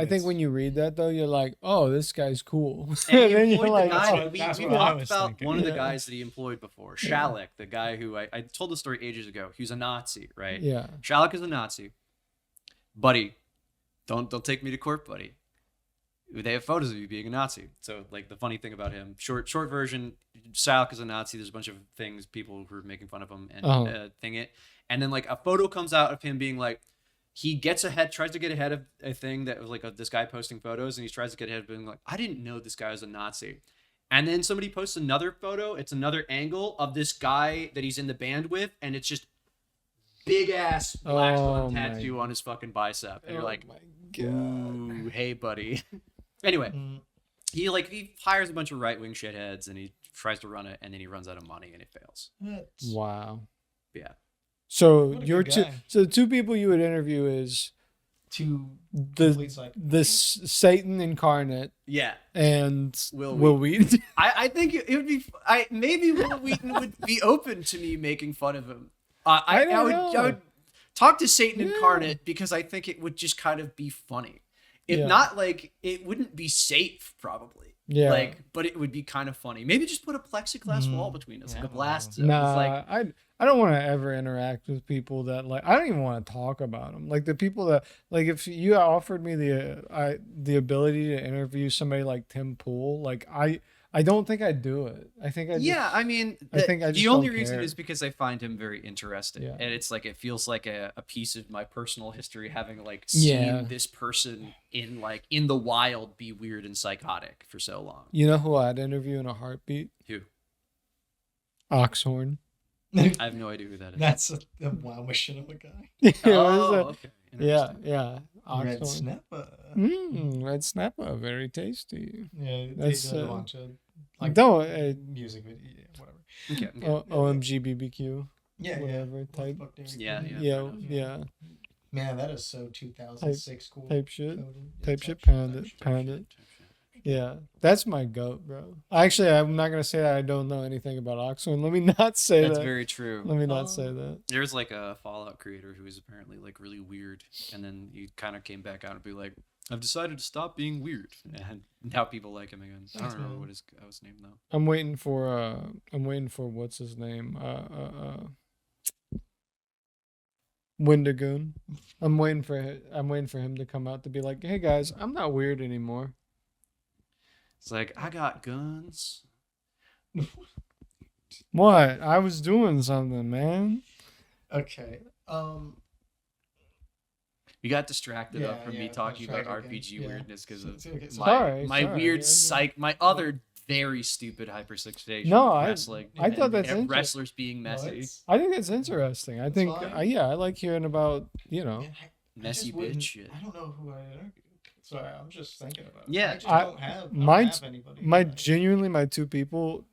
you're like, oh, this guy's cool. And then you're like, we talked about one of the guys that he employed before, Shalek, the guy who I told the story ages ago. He was a Nazi, right? Yeah. Shalek is a Nazi. Buddy, don't take me to court, buddy. They have photos of you being a Nazi. So, like, the funny thing about him, short version, Shalek is a Nazi. There's a bunch of things, people who are making fun of him and thing it. And then, like, a photo comes out of him being like, he gets ahead, tries to get ahead of a thing that was like this guy posting photos, and he tries to get ahead of being like, I didn't know this guy was a Nazi. And then somebody posts another photo. It's another angle of this guy that he's in the band with, and it's just big ass black tattoo on his fucking bicep. And you're like, ooh, hey, buddy. Anyway, he hires a bunch of right wing shitheads and he tries to run it, and then he runs out of money and it fails. Wow. Yeah. So What a your good two, guy. so the two people you would interview is the Satan incarnate Yeah. and Will Wheaton. I think it would be. Maybe Will Wheaton would be open to me making fun of him. I don't I know. would talk to Satan Yeah. incarnate because I think it would just kind of be funny. If Yeah. not, like, it wouldn't be safe probably. Yeah. Like, but it would be kind of funny. Maybe just put a plexiglass wall between us, like a blast zone. Nah, It's like, I don't want to ever interact with people that like. I don't even want to talk about them. Like the people that like. If you offered me the ability to interview somebody like Tim Pool, like I don't think I'd do it. I think I yeah, I mean, I think I just the only don't reason care. is because I find him very interesting, Yeah. and it's like it feels like a piece of my personal history, having like seen Yeah. this person in the wild be weird and psychotic for so long. You know who I'd interview in a heartbeat? Who? Oxhorn. I have no idea who that is. That's a wow machine of a guy. Okay. Yeah, Interesting. yeah. Red Oxhorn. snapper. Red snapper, very tasty. Yeah, That's, they did a bunch of like No, music video, whatever. Okay. OMG BBQ. Yeah, Whatever, What type- the fuck, Derek? Yeah, Yeah, yeah. Man, that is so 2006 cool. Type shit. coding. Yeah, Type shit, pound it, shit. pound it. Yeah, that's my goat, bro. Actually, I'm not gonna say that I don't know anything about Oxhorn. Let me not say That's that. very true. Let me not say that. There's like a Fallout creator who was apparently like really weird, and then he kind of came back out and be like, "I've decided to stop being weird," and now people like him again. I don't remember what his name though. I'm waiting for what's his name? Wendigoon. I'm waiting for him to come out to be like, "Hey guys, I'm not weird anymore." It's like, I got guns. What? I was doing something, man. Okay. We got distracted Yeah, up from me yeah, talking about distracted again. RPG Yeah. weirdness because of Okay, Sorry, my sorry. weird Yeah, my other very stupid hyperfixation. No, with I wrestling. thought and that's interesting. wrestlers being messy. I think that's interesting. I think, fine. I like hearing about, you know. Man, I Messy just wouldn't- bitch shit. I don't know who I interviewed. Sorry, I'm just thinking about it. Yeah, I just I- don't have anybody. Genuinely, my two people,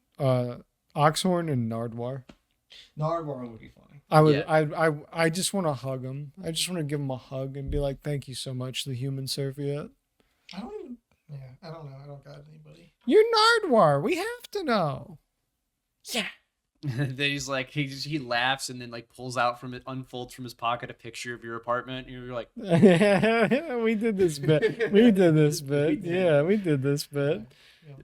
Oxhorn and Nardwar. Nardwar would be funny. I just want to hug him. I just want to give him a hug and be like, "Thank you so much, the human serviette." I don't even. Yeah, I don't know. I don't got anybody. You're Nardwar. We have to know. Yeah. Then he's like, he laughs and then like unfolds from his pocket a picture of your apartment. And you're like, We did this bit. We did this bit. Yeah, we did this bit.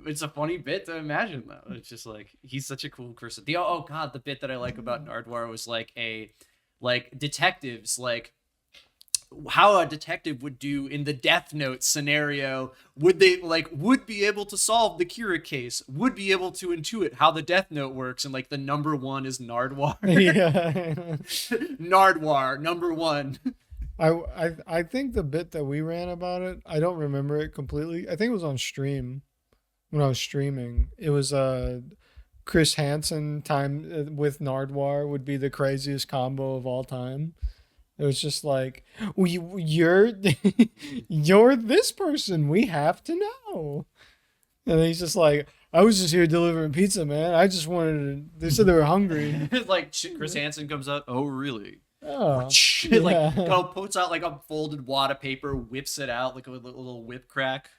it's a funny bit to imagine though. It's just like he's such a cool person. The bit that I like about Nardwar was like detectives, like how a detective would do in the Death Note scenario. Would be able to solve the Kira case, would be able to intuit how the Death Note works, and like the number one is Nardwar. Yeah. Nardwar number one. I think the bit that we ran about it, I don't remember it completely. I think it was on stream when I was streaming. It was Chris Hansen time with Nardwar would be the craziest combo of all time. It was just like, you're this person. We have to know. And he's just like, I was just here delivering pizza, man. I just wanted to. They said they were hungry. Like Chris Hansen comes out. Oh, really? Oh, Like puts out like a folded wad of paper, whips it out like a little whip crack.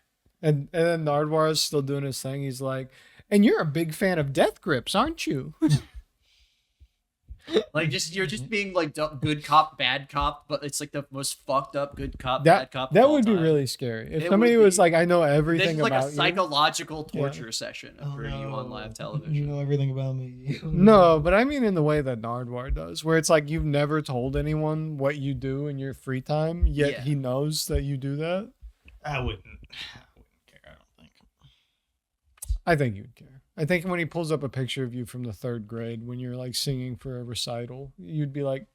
And then Nardwar is still doing his thing. He's like, and you're a big fan of death grips, aren't you? Like you're just being like good cop, bad cop, but it's like the most fucked up good cop, bad cop. That of all would be time. really scary. If It somebody would was be. like, I know This everything is like about a you. psychological torture session for you on live television. You know everything about me. No, but I mean in the way that Nardwar does, where it's like you've never told anyone what you do in your free time, yet Yeah. he knows that you do that. I wouldn't care. I don't think. I think you'd care. I think when he pulls up a picture of you from the 3rd grade when you're like singing for a recital, you'd be like,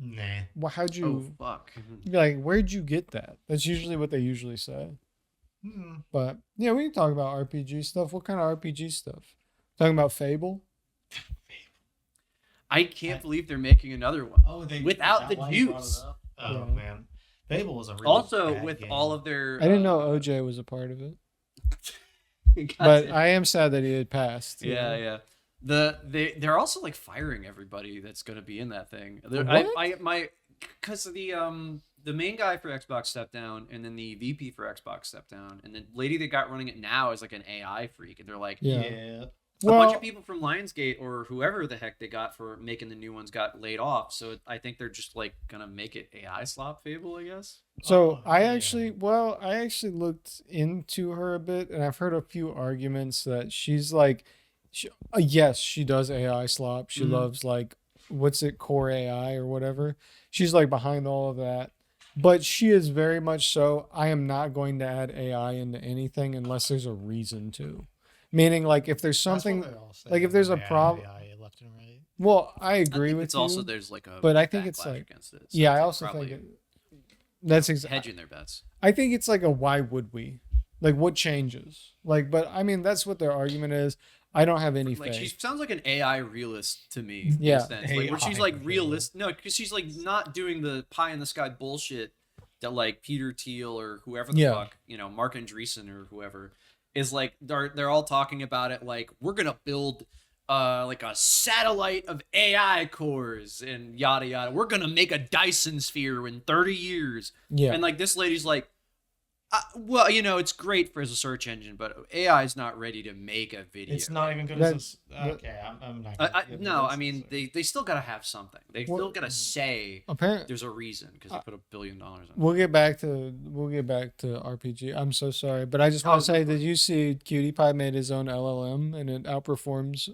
Nah. well, how'd Oh you fuck! you'd be like, where'd you get that? That's usually what they usually say. Mm. But yeah, we can talk about RPG stuff. What kind of RPG stuff? Talking about Fable? I can't believe they're making another one. Oh, Without the juice. Oh Yeah. man, Fable was a really Also, bad with game. all of their, I didn't know OJ was a part of it. But I am sad that he had passed. Yeah. They're also like firing everybody that's going to be in that thing. Because the main guy for Xbox stepped down, and then the VP for Xbox stepped down, and the lady that got running it now is like an AI freak, and they're like, Yeah. A bunch of people from Lionsgate or whoever the heck they got for making the new ones got laid off. So I think they're just like gonna make it AI slop Fable, I guess. So I actually looked into her a bit, and I've heard a few arguments that she's like, yes, she does AI slop. She loves like, what's it, core AI or whatever. She's like behind all of that. But she is very much so, I am not going to add AI into anything unless there's a reason to. Meaning, like, if there's something, like, if there's a problem. Left and right. Well, I agree with it's you. Also, there's like a. But I think it's like. Against it, so yeah, I also think that's exactly. Hedging their bets. I think it's like a why would we? Like, what changes? Like, but I mean, that's what their argument is. I don't have any faith. She sounds like an AI realist to me. Yeah. Like, where she's like realist. No, because she's like not doing the pie in the sky bullshit that like Peter Thiel or whoever the fuck, Mark Andreessen or whoever is like. They're all talking about it like we're gonna build like a satellite of AI cores and yada yada. We're gonna make a Dyson sphere in 30 years. Yeah. And like this lady's like, well, it's great for as a search engine, but AI is not ready to make a video. It's not even good as okay. I'm not. No, I mean they still gotta have something. They still gotta say apparently there's a reason because they put $1 billion on it. We'll get back to RPG. I'm so sorry, but I just want to say, did you see Cutie Pie made his own LLM and it outperforms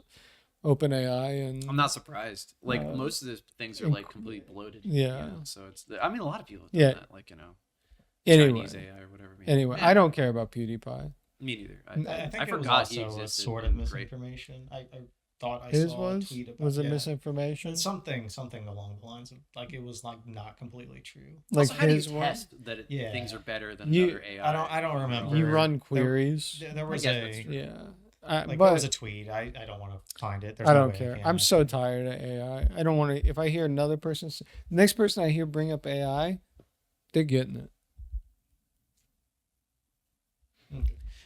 OpenAI? And I'm not surprised. Like most of the things are like completely bloated. Yeah. So it's. I mean, a lot of people have done that. Like Anyway, Chinese AI or whatever. Anyway, I don't care about PewDiePie. Me neither. I think I it forgot was he also existed. a sort of misinformation. I thought I His saw a tweet about was it misinformation? Something along the lines of like it was like not completely true. Like also, his test that things are better than other AI. I don't remember. You run queries. There was yeah. But there was a tweet. I don't want to find it. I don't care. I'm so tired of AI. I don't want to. If I hear another person, the next person I hear bring up AI, they're getting it.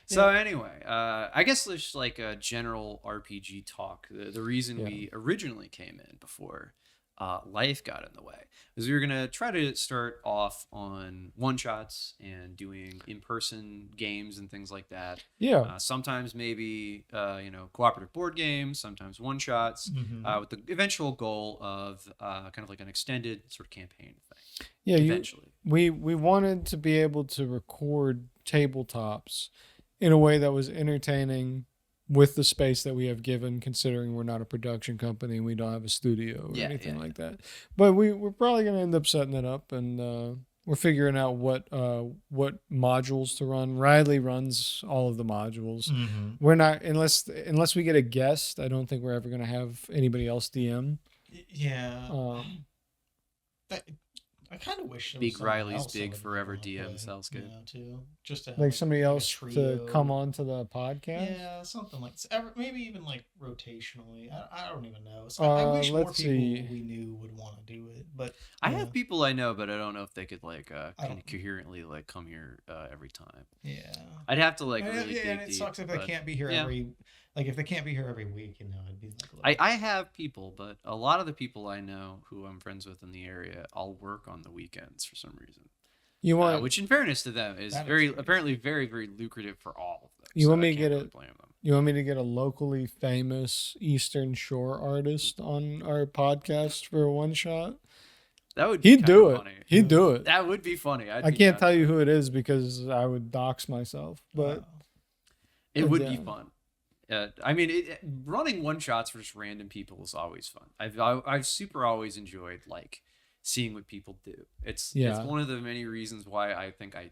So anyway, I guess there's like a general RPG talk. The reason we originally came in before life got in the way is we were gonna try to start off on one shots and doing in-person games and things like that. Yeah. Sometimes maybe cooperative board games, sometimes one shots, with the eventual goal of kind of like an extended sort of campaign thing. Yeah. Eventually, we wanted to be able to record tabletops in a way that was entertaining with the space that we have given, considering we're not a production company and we don't have a studio or anything like that. But we're probably going to end up setting it up, and we're figuring out what modules to run. Riley runs all of the modules. We're not, unless we get a guest, I don't think we're ever going to have anybody else DM. Yeah. I kind of wish Big Riley's big forever DM sounds good. Too. Just to like somebody else to come on to the podcast. Yeah, something like maybe even like rotationally. I don't even know. So I wish more people we knew would want to do it. But I have people I know, but I don't know if they could like kind of coherently like come here every time. Yeah, I'd have to like really dig and it deep, sucks if they can't be here if they can't be here every week, it'd be like. I have people, but a lot of the people I know who I'm friends with in the area, I'll work on the weekends for some reason. You want, which in fairness to them is apparently very, very lucrative for all of them. You want me to get You want me to get a locally famous Eastern Shore artist on our podcast for a one shot? That would be He'd do it. Funny. He'd do it. That would be funny. I can't tell you who it is because I would dox myself, but it would be fun. I mean, running one shots for just random people is always fun. I've super always enjoyed like seeing what people do. It's one of the many reasons why I think I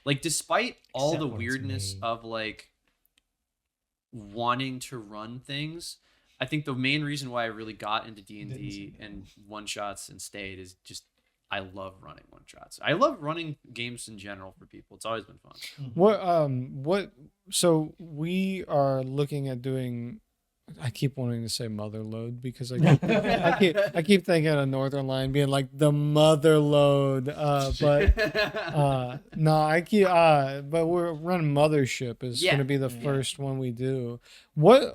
like, despite all the weirdness of like wanting to run things, I think the main reason why I really got into D&D and one shots and stayed is just I love running one shots. I love running games in general for people. It's always been fun. So we are looking at doing I keep wanting to say motherload because I keep thinking of Northern Line being like the motherload. No, I keep but we're running Mothership is Yeah. going to be the first one we do. What?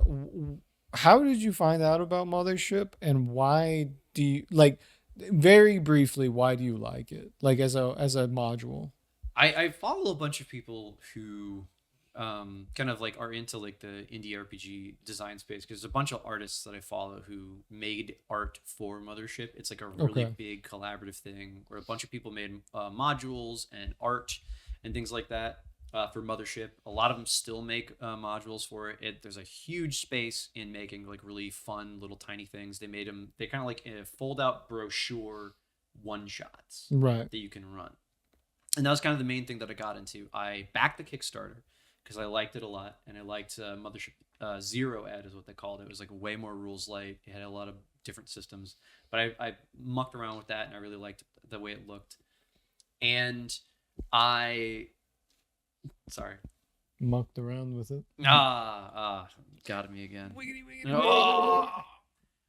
How did you find out about Mothership, and why do you like? Very briefly, why do you like it? Like as a module. I follow a bunch of people who kind of like are into like the indie RPG design space, because there's a bunch of artists that I follow who made art for Mothership. It's like a really big collaborative thing where a bunch of people made modules and art and things like that for Mothership. A lot of them still make modules for it. There's a huge space in making like really fun little tiny things. They made them. They kind of like fold out brochure one shots Right. that you can run. And that was kind of the main thing that I got into. I backed the Kickstarter because I liked it a lot, and I liked Mothership Zero Ed is what they called it. It was like way more rules light. It had a lot of different systems, but I mucked around with that, and I really liked the way it looked. And Mucked around with it. Got me again.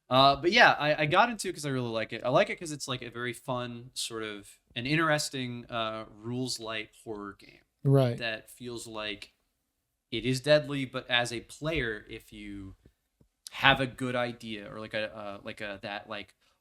But yeah, I got into it because I really like it. I like it because it's like a very fun, sort of an interesting rules light horror game. Right. That feels like it is deadly, but as a player, if you have a good idea or like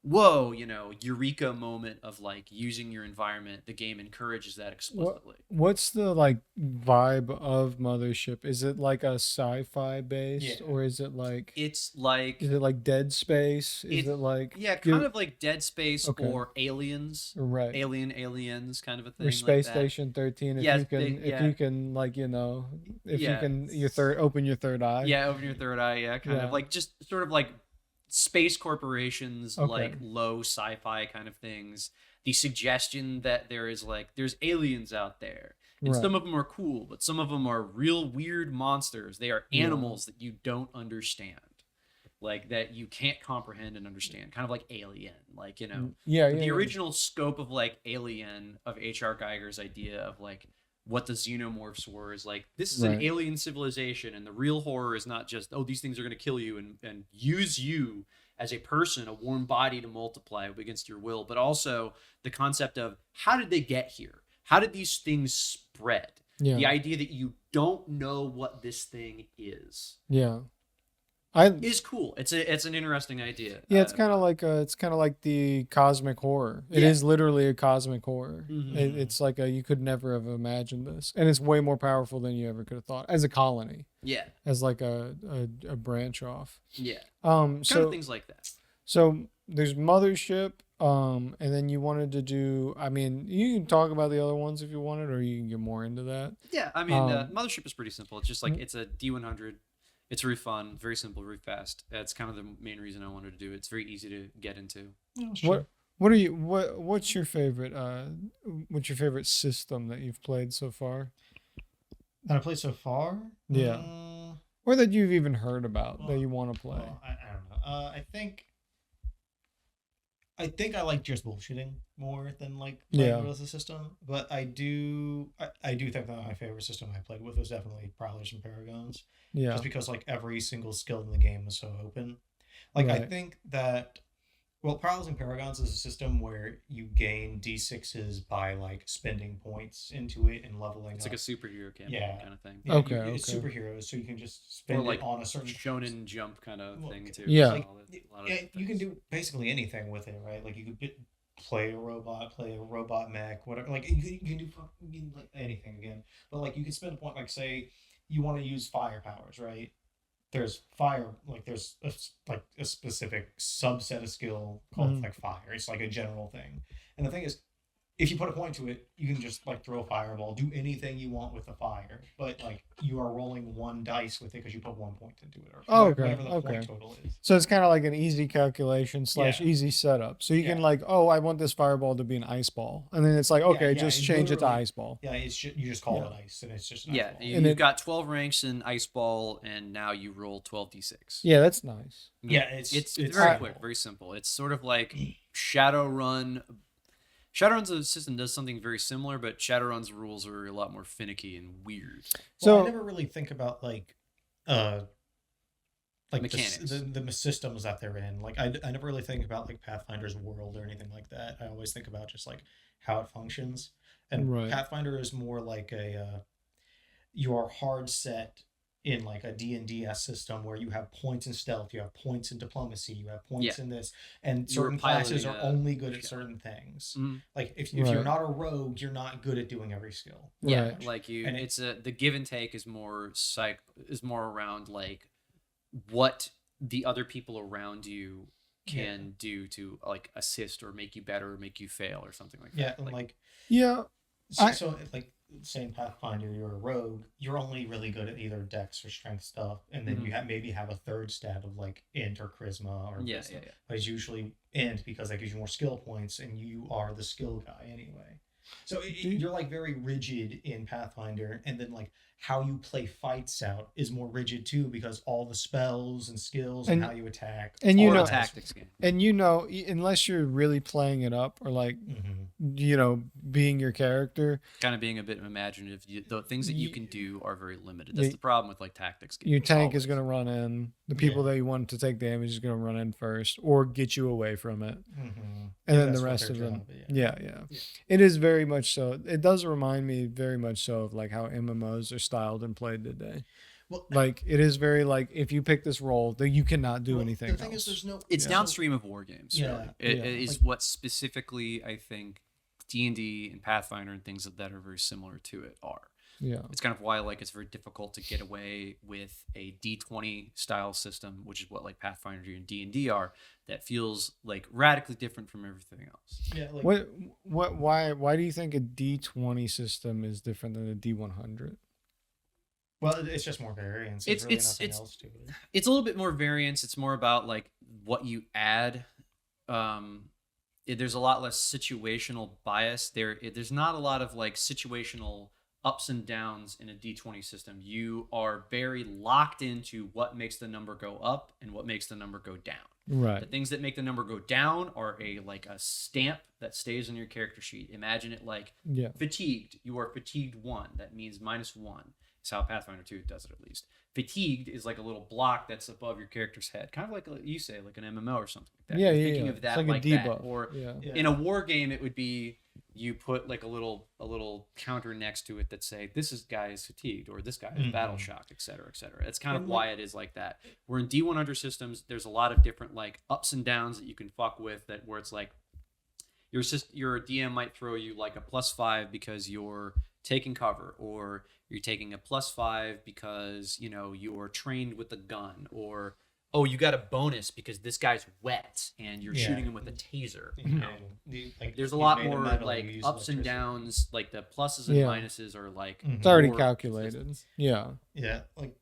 whoa, eureka moment of like using your environment, the game encourages that explicitly. What's the like vibe of Mothership? Is it like a sci-fi based, or is it like is it like Dead Space? Is it like kind of like Dead Space or Aliens, right? Aliens kind of a thing, or Space like Station 13. If you can like open your third eye. Yeah, open your third eye. Kind of like just sort of like space corporations, like low sci-fi kind of things. The suggestion that there's aliens out there, and some of them are cool, but some of them are real weird monsters. They are animals that you don't understand, like that you can't comprehend and understand, kind of like Alien, like the original scope of like Alien, of H.R. Geiger's idea of like what the xenomorphs were, is like, this is an alien civilization, and the real horror is not just, oh, these things are going to kill you and use you as a person, a warm body, to multiply against your will, but also the concept of how did they get here? How did these things spread? The idea that you don't know what this thing is. Is cool. It's an interesting idea. Yeah, it's kind of like the cosmic horror. It is literally a cosmic horror. Mm-hmm. It's like you could never have imagined this, and it's way more powerful than you ever could have thought as a colony. Yeah, as like a branch off. Yeah. Kind of things like that. So there's Mothership. And then you wanted to do. I mean, you can talk about the other ones if you wanted, or you can get more into that. Yeah, I mean, Mothership is pretty simple. It's just like it's a D100. It's very fun, very simple, very fast. That's kind of the main reason I wanted to do it. It's very easy to get into. Oh, sure. What's your favorite system that you've played so far? That I played so far? Yeah. Or that you've even heard about that you want to play? I don't know. I think I like just bullshitting more than like playing with a system. But I do think that my favorite system I played with was definitely Prowlers and Paragons. Yeah. Just because like every single skill in the game was so open. Like I think that Prowlers and Paragons is a system where you gain D6s by like spending points into it and leveling It's up. like a superhero campaign kind of thing. Yeah, it's superheroes, so you can just spend like it on a certain shonen jump kind of thing too. Yeah. You can do basically anything with it, right? Like you could play a robot mech, whatever. Like you can do like anything again. But like you can spend a point, like say you want to use fire powers, right? There's fire, like there's a specific subset of skill called like fire. It's like a general thing. And the thing is, if you put a point to it, you can just like throw a fireball, do anything you want with the fire, but like you are rolling one dice with it because you put 1 point into it, or whatever the point total is. So it's kind of like an easy calculation / easy setup. So you can like, oh, I want this fireball to be an ice ball, and then it's like, okay, just change it to ice ball. Yeah, you just call it ice, and it's just an ice ball. You've got 12 ranks in ice ball, and now you roll 12d6. Yeah, that's nice. Yeah, it's very quick, very simple. It's sort of like Shadowrun. Shadowrun's system does something very similar, but Shadowrun's rules are a lot more finicky and weird. So I never really think about like like mechanics. the systems that they're in. Like I never really think about like Pathfinder's world or anything like that. I always think about just like how it functions. And Right. Pathfinder is more like you are hard set in like a D&D-esque system where you have points in stealth, you have points in diplomacy, you have points in this, and certain classes are only good at certain things. Like if you're not a rogue, you're not good at doing every skill. Yeah, like you, and it's the give and take is more around like what the other people around you can do to like assist or make you better or make you fail or something like that. So like say in Pathfinder, you're a rogue, you're only really good at either dex or strength stuff, and then you maybe have a third stat of like int or charisma or but it's usually int because that gives you more skill points and you are the skill guy anyway. So you're like very rigid in Pathfinder, and then like how you play fights out is more rigid too because all the spells and skills and how you attack and you know tactics game. And you know, unless you're really playing it up or like you know, being your character, kind of being a bit imaginative, the things that you can do are very limited. That's the problem with like tactics games. Your tank is going to run in. The people that you want to take damage is going to run in first or get you away from it. And then the rest of them. Yeah. It is very much so. It does remind me very much so of like how MMOs are styled and played today. Well, like it is very like if you pick this role, that you cannot do anything. The thing is, there's no. It's downstream of war games. Yeah, really. It is like, what specifically I think D&D and Pathfinder and things that are very similar to it are. Yeah, it's kind of why like it's very difficult to get away with a D20 style system, which is what like Pathfinder and D&D are. That feels like radically different from everything else. Yeah. Like, why do you think a D20 system is different than a D100? Well, it's just more variance. There's really nothing else to it. It's a little bit more variance. It's more about like what you add. There's a lot less situational bias. There's not a lot of like situational ups and downs in a D20 system. You are very locked into what makes the number go up and what makes the number go down. Right. The things that make the number go down are a stamp that stays on your character sheet. Imagine it like fatigued. You are fatigued 1. That means -1. It's how Pathfinder 2 does it, at least. Fatigued is like a little block that's above your character's head, kind of like you say, like an MMO or something like that. Yeah, You're thinking of that like a debuff. That. Or in a war game, it would be you put like a little counter next to it that say this guy is fatigued or this guy is battle shock, etc., etc. It's kind of why it is like that. Where in D100 systems, there's a lot of different like ups and downs that you can fuck with. That where it's like your DM might throw you like a +5 because you're taking cover, or you're taking a +5 because you're trained with a gun, or you got a bonus because this guy's wet and you're shooting him with a taser. There's a lot more like ups and downs, like the pluses and minuses are like it's already calculated. Yeah, like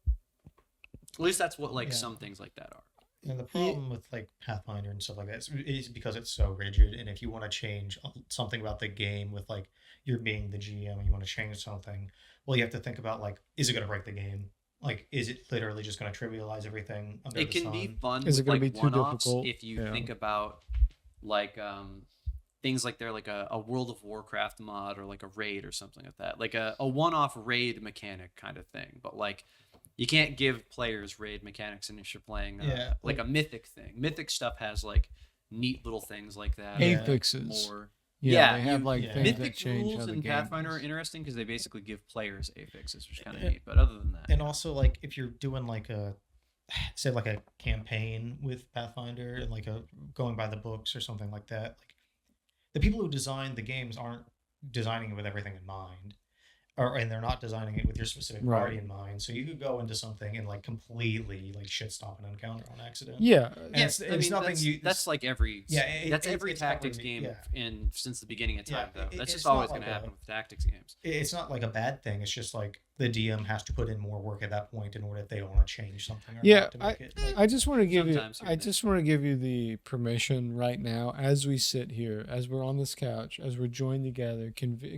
at least that's what like some things like that are. And the problem with like Pathfinder and stuff like that is because it's so rigid. And if you want to change something about the game with like you're being the GM and you want to change something, well, you have to think about like, is it going to break the game? Like, is it literally just going to trivialize everything under the sun? It can be fun. Is it going to like be too difficult? If you think about like things like they're like a World of Warcraft mod or like a raid or something like that, like a one-off raid mechanic kind of thing. But like, you can't give players raid mechanics unless you're playing like a mythic thing. Mythic stuff has like neat little things like that. Affixes. More. Yeah, they have like things mythic that change rules how the in game Pathfinder is. are interesting because they basically give players affixes, which is kind of neat. But other than that, and also like if you're doing like a campaign with Pathfinder and like going by the books or something like that, like the people who design the games aren't designing it with everything in mind. And they're not designing it with your specific party in mind. So you could go into something and like completely like shit stomp an encounter on accident. Yeah. Yes, it's nothing. That's like every every tactics game since the beginning of time though. That's just always going to happen with tactics games. It's not like a bad thing. It's just like the DM has to put in more work at that point in order if they want to change something. I just want to give you the permission right now as we sit here, as we're on this couch, as we're joined together,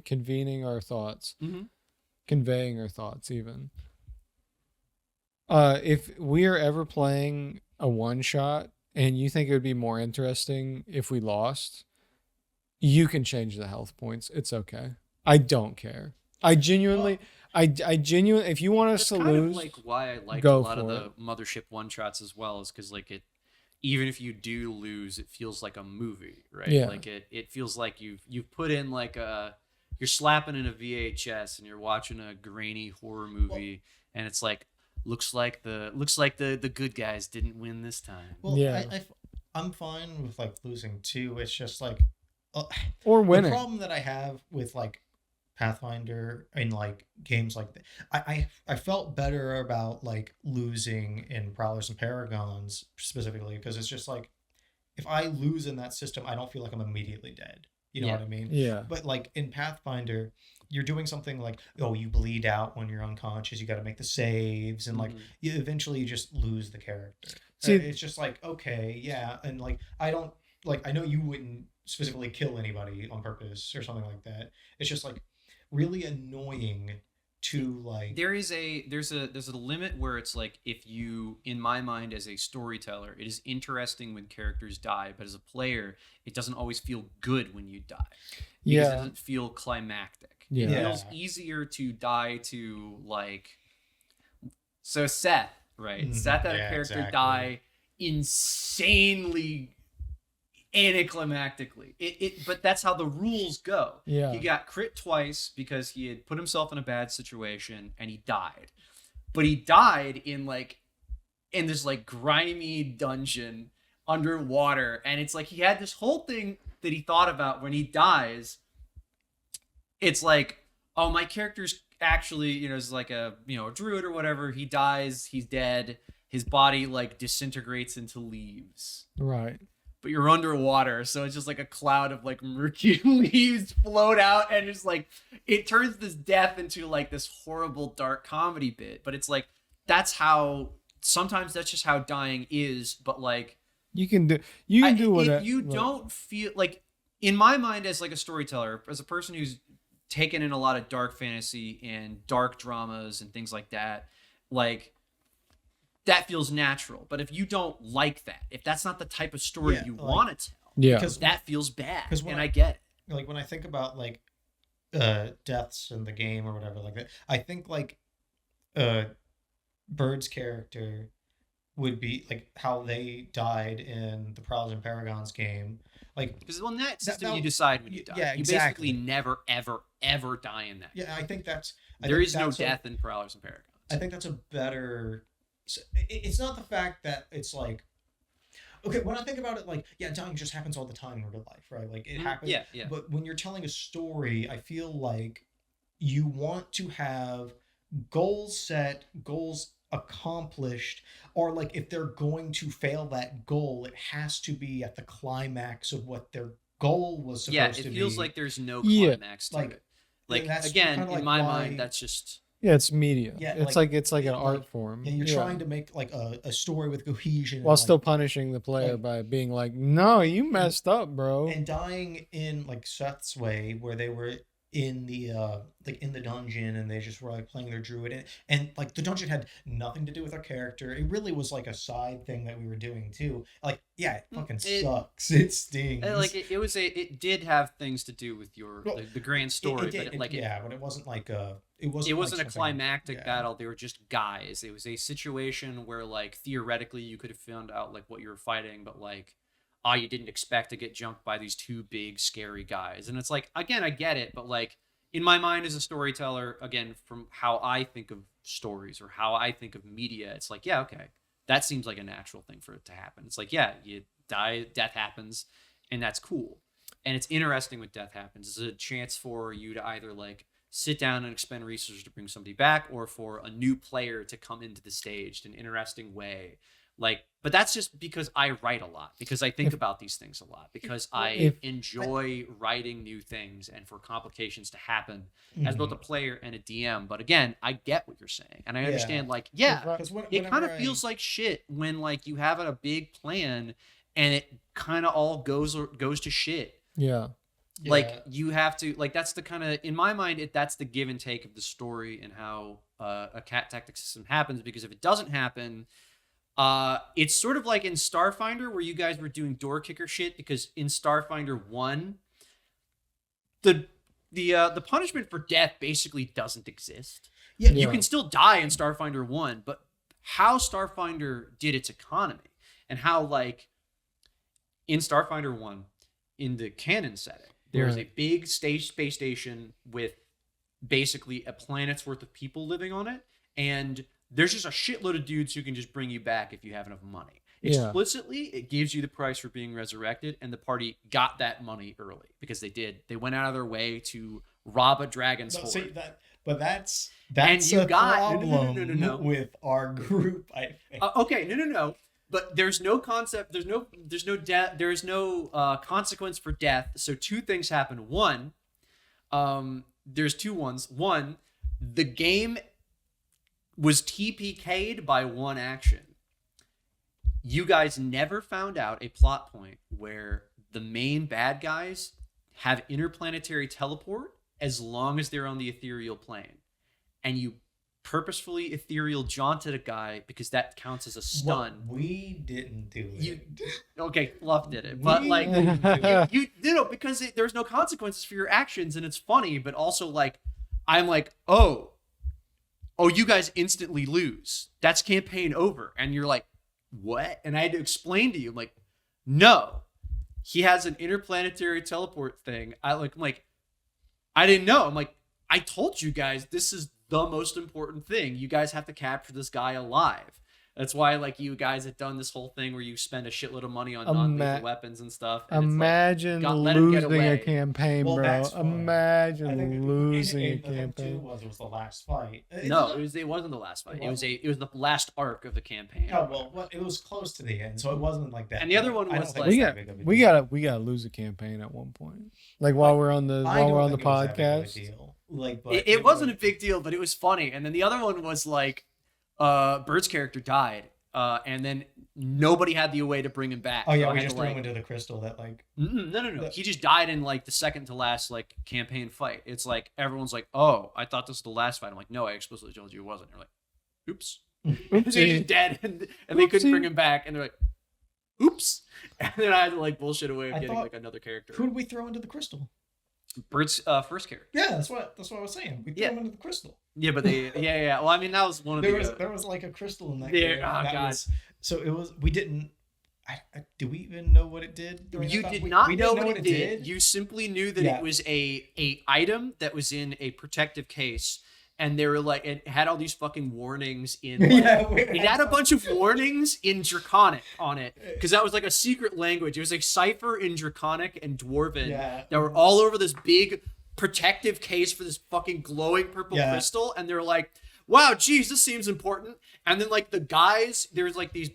convening our thoughts. Conveying our thoughts even. If we are ever playing a one shot and you think it would be more interesting if we lost, you can change the health points. It's okay. I don't care. I genuinely I genuinely, if you want us That's to kind lose, of like why I liked a go lot of for the Mothership one shots as well, is because like even if you do lose, it feels like a movie, right? Yeah. Like it feels like you've put in like you're slapping in a VHS and you're watching a grainy horror movie, and it's like looks like the good guys didn't win this time. Well, Yeah. I'm fine with like losing too. It's just like or the winning. problem that I have with like Pathfinder and like games like that. I felt better about like losing in Prowlers and Paragons specifically because it's just like if I lose in that system, I don't feel like I'm immediately dead. You know Yeah. what I mean? Yeah. But like in Pathfinder, you're doing something like, oh, you bleed out when you're unconscious. You got to make the saves, and like you eventually just lose the character. See- It's just like okay, yeah, and like I don't like I know you wouldn't specifically kill anybody on purpose or something like that. It's just like really annoying to like. There's a limit where it's like if you, in my mind as a storyteller, it is interesting when characters die, but as a player, it doesn't always feel good when you die because it doesn't feel climactic. Yeah. It feels easier to die to like. So Seth, right? Seth had a character die insanely anticlimactically. But that's how the rules go. Yeah. He got crit twice because he had put himself in a bad situation and he died. But he died in this like grimy dungeon underwater, and it's like he had this whole thing that he thought about when he dies. It's like, oh, my character's actually, is like a druid or whatever. He dies, he's dead. His body like disintegrates into leaves. Right. But you're underwater, so it's just like a cloud of like murky leaves float out, and it's like it turns this death into like this horrible dark comedy bit. But it's like sometimes that's just how dying is. But like you can do whatever. If you don't feel like, in my mind, as like a storyteller, as a person who's taken in a lot of dark fantasy and dark dramas and things like that, like that feels natural. But if you don't like that, if that's not the type of story you want to tell, because that feels bad. And I get it. Like when I think about like deaths in the game or whatever like that, I think like Bird's character would be like how they died in the Prowlers and Paragons game. Like because in that system you decide when you die. Yeah, you exactly. basically never ever die in that. Yeah, I think that's there is no death in Prowlers and Paragons. I think that's a better. It's not the fact that it's like, okay, when I think about it, like, yeah, dying just happens all the time in real life, right? Like, it happens. Yeah. But when you're telling a story, I feel like you want to have goals set, goals accomplished, or like if they're going to fail that goal, it has to be at the climax of what their goal was supposed to be. Yeah, it feels like there's no climax to it. Like, again, in my mind, that's just... Yeah, it's media. Yeah, it's like an art form. Yeah, you're trying to make like a story with cohesion while still punishing the player by being like, "No, you messed up, bro." And dying in like Seth's way, where they were in the like in the dungeon and they just were like playing their druid, and like the dungeon had nothing to do with our character. It really was like a side thing that we were doing too. Like, yeah, it fucking sucks. It stings. Like it did have things to do with your the grand story, but it wasn't like it wasn't a climactic battle. They were just guys. It was a situation where like theoretically you could have found out like what you were fighting, but like you didn't expect to get jumped by these two big scary guys. And it's like, again, I get it, but like in my mind as a storyteller, again, from how I think of stories or how I think of media, it's like, yeah, okay, that seems like a natural thing for it to happen. It's like, yeah, you die, death happens, and that's cool. And it's interesting when death happens. It's a chance for you to either like sit down and expend resources to bring somebody back, or for a new player to come into the stage in an interesting way. Like, but that's just because I write a lot, because I think about these things a lot, because I enjoy writing new things and for complications to happen as both a player and a DM. But again, I get what you're saying, and I understand. Like, it kind of feels like shit when like you have a big plan and it kind of all goes to shit. Yeah. Like you have to, like, that's the kind of, in my mind, that's the give and take of the story and how a cat tactic system happens. Because if it doesn't happen, it's sort of like in Starfinder where you guys were doing door kicker shit, because in Starfinder 1, the punishment for death basically doesn't exist. Yeah. You can still die in Starfinder 1, but how Starfinder did its economy and how, like, in Starfinder 1, in the canon setting, there's a big space station with basically a planet's worth of people living on it, and there's just a shitload of dudes who can just bring you back if you have enough money. Explicitly, it gives you the price for being resurrected, and the party got that money early because they did. They went out of their way to rob a dragon's horde. That's and you a got problem no. with our group, I think. Okay, no. But there's no concept. There's no death. There's no consequence for death. So two things happen. One, there's two ones. One, the game was TPK'd by one action. You guys never found out a plot point where the main bad guys have interplanetary teleport as long as they're on the ethereal plane, and you purposefully ethereal jaunted a guy because that counts as a stun. Well, we didn't do it. Okay, Fluff did it, but like you know, because there's no consequences for your actions, and it's funny, but also like I'm like, oh, you guys instantly lose. That's campaign over, and you're like, what? And I had to explain to you, I'm like, no, he has an interplanetary teleport thing. I'm like, I didn't know. I'm like, I told you guys this is the most important thing. You guys have to capture this guy alive. That's why, like, you guys have done this whole thing where you spend a shitload of money on non-lethal weapons and stuff. And imagine losing a campaign, bro. Imagine losing a campaign. It was the last fight. No, it wasn't the last fight. It was the last arc of the campaign. Oh well, it was close to the end, so it wasn't like that. And the other one was like we gotta lose a campaign at one point. Like while we're on the podcast. It wasn't a big deal, but it was funny. And then the other one was like, Bird's character died, and then nobody had the way to bring him back. Oh yeah, we just threw him into the crystal that like. No. He just died in like the second to last like campaign fight. It's like everyone's like, oh, I thought this was the last fight. I'm like, no, I explicitly told you it wasn't. They're like, oops. He's dead, and they couldn't bring him back, and they're like, oops. And then I had to like bullshit away of getting like another character. Who did we throw into the crystal? Bird's first character. Yeah, that's what I was saying. We threw him into the crystal. Yeah, but yeah. Well, I mean, that was one of there was like a crystal in that game. Oh god. So it was. We didn't. Do we even know what it did? You did not know what it did. You simply knew that it was a item that was in a protective case, and they were like, it had all these fucking warnings in. Like, it had a bunch of warnings in Draconic on it because that was like a secret language. It was like cipher in Draconic and Dwarven that were all over this big protective case for this fucking glowing purple crystal, and they're like, wow, geez, this seems important. And then like the guys, there's like these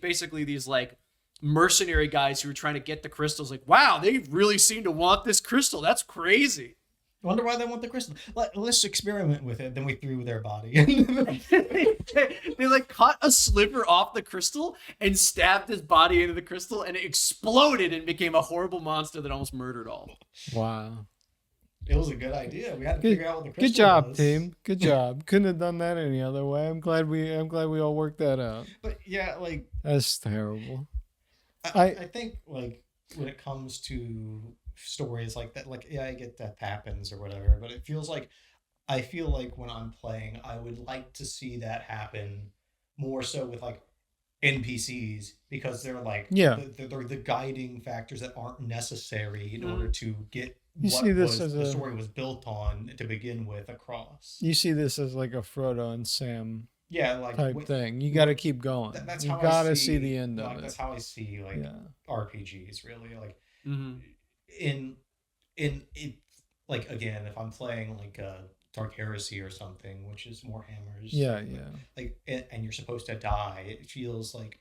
like mercenary guys who were trying to get the crystals, like, wow, they really seem to want this crystal. That's crazy. I wonder why they want the crystal. Let's experiment with it. Then we threw their body. They like cut a sliver off the crystal and stabbed his body into the crystal, and it exploded and became a horrible monster that almost murdered all. Wow. It was a good idea. We had to figure out what the crystal was. Good job, team. Good job. Couldn't have done that any other way. I'm glad we all worked that out. But yeah, like that's terrible. I think like when it comes to stories like that, like I get that happens or whatever, but I feel like when I'm playing, I would like to see that happen more so with like NPCs, because they're like they're the guiding factors that aren't necessary in order to get the story was built on to begin with across. You see this as like a Frodo and Sam like type thing. You got to keep going. That's you how got to I see the end of it. That's how I see like RPGs really like. Mm-hmm. In it, like again, if I'm playing like a Dark Heresy or something, which is more hammers, like and you're supposed to die, it feels like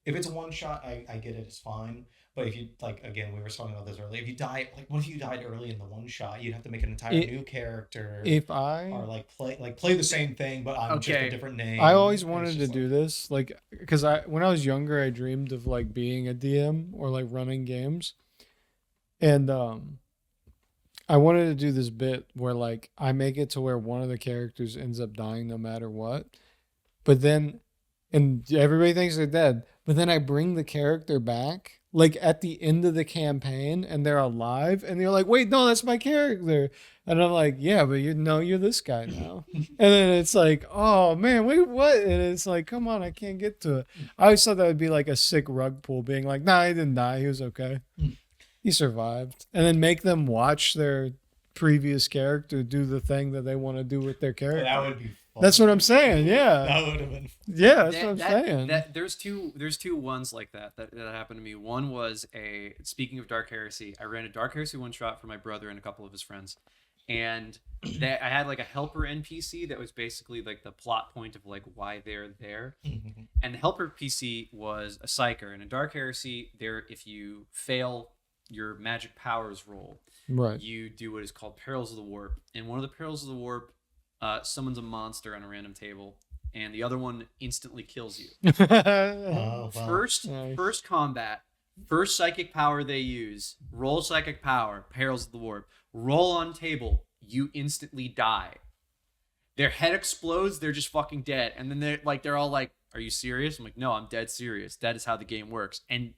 if it's a one shot, I get it, it's fine. But if you like, again, we were talking about this earlier. If you die, like, what if you died early in the one shot? You'd have to make an entire new character. Or like play the same thing, but I'm just a different name. I always wanted to do this, like, because when I was younger, I dreamed of like being a DM or like running games, and I wanted to do this bit where like I make it to where one of the characters ends up dying no matter what, but then, and everybody thinks they're dead, but then I bring the character back like at the end of the campaign and they're alive and you're like, wait, no, that's my character. And I'm like, yeah, but you're this guy now. And then it's like, oh man, wait, what? And it's like, come on, I can't get to it. I always thought that would be like a sick rug pull, being like, nah, he didn't die. He was okay. He survived. And then make them watch their previous character do the thing that they want to do with their character. That would be fun. That's what I'm saying. Yeah. That would have been. Yeah, that's what I'm saying. There's two ones like that happened to me. One was speaking of Dark Heresy, I ran a Dark Heresy one shot for my brother and a couple of his friends. And I had like a helper NPC that was basically like the plot point of like why they're there. And the helper PC was a psyker. And in Dark Heresy, if you fail your magic powers roll, right, you do what is called Perils of the Warp. And one of the Perils of the Warp summons a monster on a random table, and the other one instantly kills you. Oh, wow. First combat, first psychic power they use, roll psychic power, Perils of the Warp, roll on table, you instantly die. Their head explodes, they're just fucking dead. And then they're all like, are you serious? I'm like, no, I'm dead serious. That is how the game works. And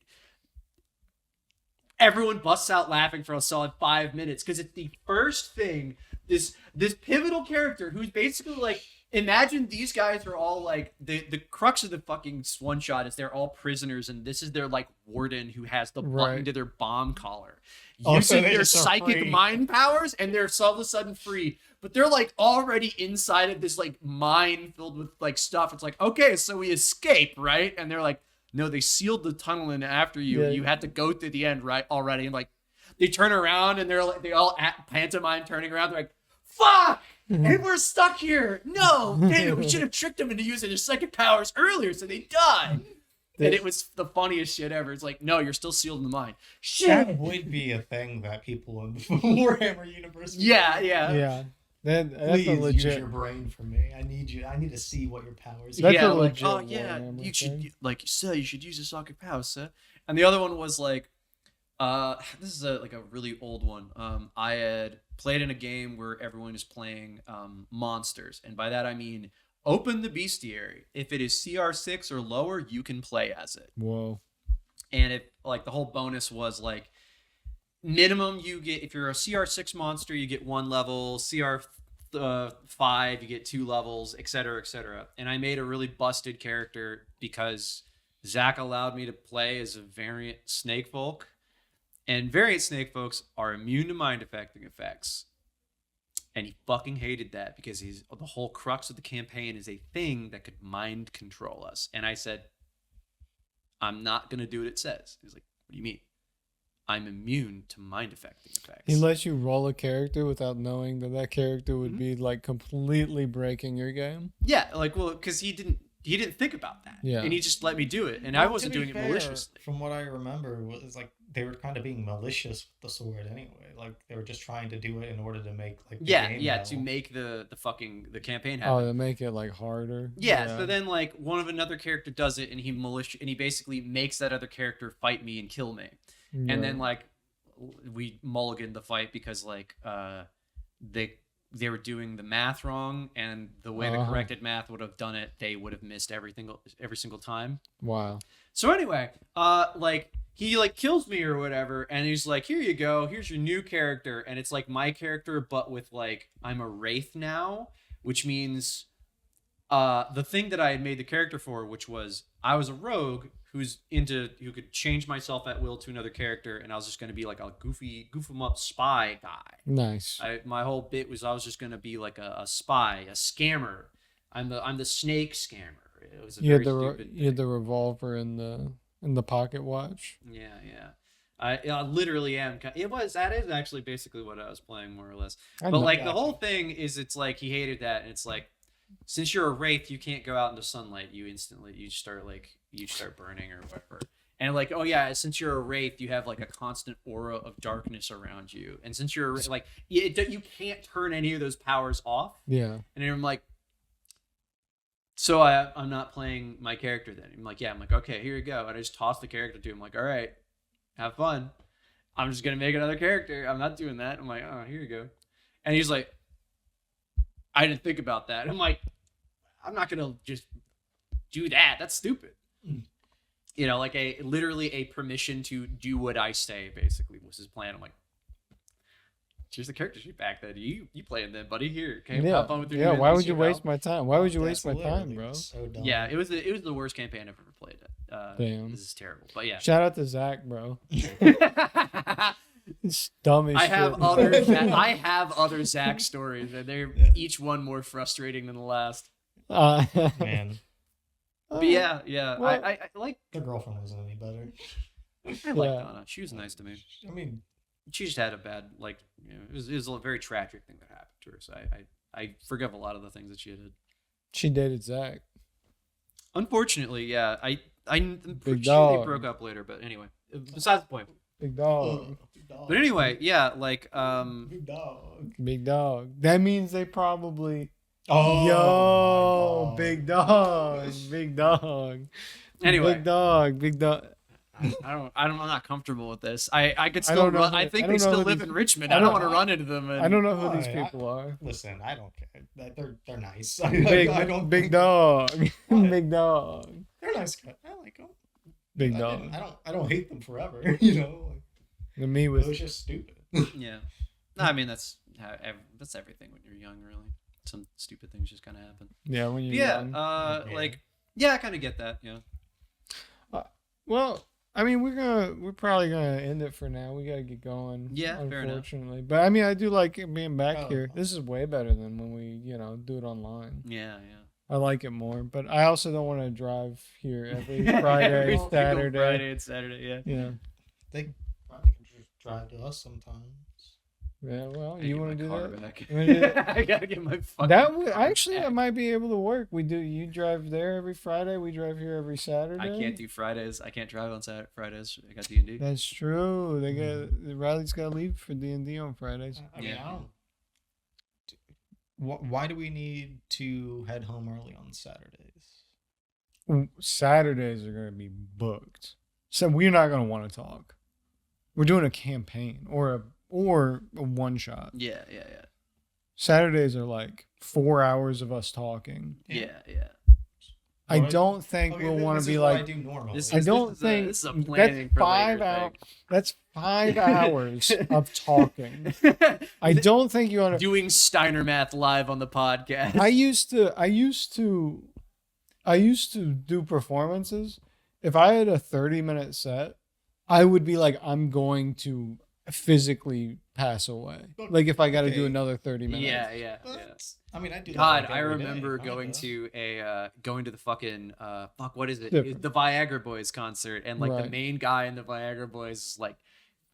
everyone busts out laughing for a solid 5 minutes because it's the first thing this pivotal character who's basically like, imagine these guys are all like the crux of the fucking one shot is they're all prisoners, and this is their like warden who has the button to their bomb collar, using their psychic mind powers, and they're all of a sudden free. But they're like already inside of this like mine filled with like stuff. It's like, okay, so we escape, right? And they're like, no, they sealed the tunnel in after you. You had to go through the end, right? Already. And like, they turn around and they're like, they all at pantomime turning around. They're like, fuck! And we're stuck here. No, damn it, we should have tricked them into using their psychic powers earlier so they die. And it was the funniest shit ever. It's like, no, you're still sealed in the mine. Shit. That would be a thing that people in the Warhammer universe would Yeah. That's Please a legit. use your brain for me. I need to see what your powers are. That's a like, legit oh yeah, Warhammer you should thing. like, sir, you should use your psychic powers, sir. And the other one was like, this is a really old one. I had played in a game where everyone is playing monsters, and by that I mean open the bestiary. If it is CR6 or lower, you can play as it. Whoa. And if like the whole bonus was like minimum you get, if you're a CR6 monster, you get 1 level, CR5 you get 2 levels, etc., etc. And I made a really busted character because Zach allowed me to play as a variant snake folk. And variant snake folks are immune to mind affecting effects. And he fucking hated that because the whole crux of the campaign is a thing that could mind control us. And I said, I'm not going to do what it says. He's like, what do you mean? I'm immune to mind affecting effects. He lets you roll a character without knowing that character would be like completely breaking your game. Yeah, like, well, because he didn't think about that. Yeah. And he just let me do it. And I wasn't doing it maliciously. From what I remember, it was like they were kind of being malicious with the sword anyway. Like they were just trying to do it in order to make like the game level. To make the campaign happen. Oh, to make it like harder. Yeah, so then like another character does it and he basically makes that other character fight me and kill me. Yeah. And then like we mulliganed the fight because like they were doing the math wrong, and the way the corrected math would have done it, they would have missed every single time. Wow. So anyway, like he like kills me or whatever, and he's like, here you go, here's your new character. And it's like my character, but with like, I'm a wraith now, which means the thing that I had made the character for, which was I was a rogue who could change myself at will to another character, and I was just going to be like a goof 'em up spy guy. Nice. My whole bit was I was just going to be like a spy, a scammer. I'm the snake scammer. It was a very stupid thing. You had the revolver in the pocket watch. Yeah. I literally am. That is actually basically what I was playing, more or less. But like the whole thing is, it's like he hated that, and it's like, since you're a wraith, you can't go out into sunlight. You start burning or whatever. And like, oh yeah, since you're a wraith, you have like a constant aura of darkness around you. And since you're like, you can't turn any of those powers off. Yeah. And I'm like, so I'm not playing my character then. I'm like, yeah. I'm like, okay, here you go. And I just toss the character to him. I'm like, all right, have fun. I'm just gonna make another character. I'm not doing that. I'm like, oh, here you go. And he's like, I didn't think about that. I'm like, I'm not gonna just do that. That's stupid. You know, like literally a permission to do what I say, basically, was his plan. I'm like, here's the character sheet back then. You playing then, buddy. Here, okay, Yeah, have fun with your yeah. new Why NPC, would you waste pal. my time? Why would you That's waste my time, literally bro? So dumb. Yeah, it was the worst campaign I've ever played. Damn. This is terrible, but yeah. Shout out to Zach, bro. It's dumb as I shit. I have other Zach stories, and they're each one more frustrating than the last. Man, But yeah, Well, I like their girlfriend wasn't any better. I like Yeah. Donna. She was nice to me. I mean, She just had a bad it was a very tragic thing that happened to her. So I forgive a lot of the things that she did. She dated Zach. Unfortunately, yeah, I'm pretty Big sure they dog. broke up later. But anyway, besides the point. Big dog. big dog. But anyway, yeah, like Big dog. Big dog. That means they probably. Oh, Yo, my God. big dog. Big dog. Anyway. Big dog. Big dog. I'm not comfortable with this. I could I still don't know run. who- I think I they don't know still who live these- in Richmond. I I don't don't- want to run into them. And, I don't know who Why? these people are. Listen, I don't care. They're nice. Big, I don't. big dog. Big dog. They're nice guys. I like them. Big I dog. didn't- I don't hate them forever. You know, And me it with was just stupid. Yeah. No, I mean that's everything when you're young, really. Some stupid things just kind of happen. yeah when you're Yeah. young. Like I kind of get that. Yeah. Well, I mean, we're probably gonna end it for now. We gotta get going. Yeah, fair enough. unfortunately. But I mean, I do like it being back Oh. here. This is way better than when we, do it online. Yeah. Yeah. I like it more, but I also don't want to drive here every Friday, Every single Saturday. Friday and Saturday. Yeah. Yeah, They probably can just drive to us sometimes. yeah. Well, I you get want my to do car that? back. You wanna do that? I gotta get my fucking. That would car actually back. that might be able to work. We do. You drive there every Friday. We drive here every Saturday. I can't do Fridays. I can't drive on Fridays. I got D&D. That's true. They got Riley's got to leave for D&D on Fridays. I mean, Yeah. I don't. Why do we need to head home early on Saturdays? Saturdays are gonna be booked, so we're not gonna want to talk. We're doing a campaign or a one shot. Yeah. Saturdays are like 4 hours of us talking. Yeah. I Well, don't think Okay, we'll this want is to be what I like. do normally. This I is- don't this think is a planning that's for later 5 hours. thing. That's 5 hours of talking. I don't think you want to. Doing Steiner math live on the podcast. I used to do performances. If I had a 30-minute set, I would be like, I'm going to physically pass away. Like if I got to do Okay. another 30 minutes. yeah. I mean, I do. that, God, like, I every day, remember kinda. going to the fucking what is it? Different. The Viagra Boys concert, and like the Right. main guy in the Viagra Boys is like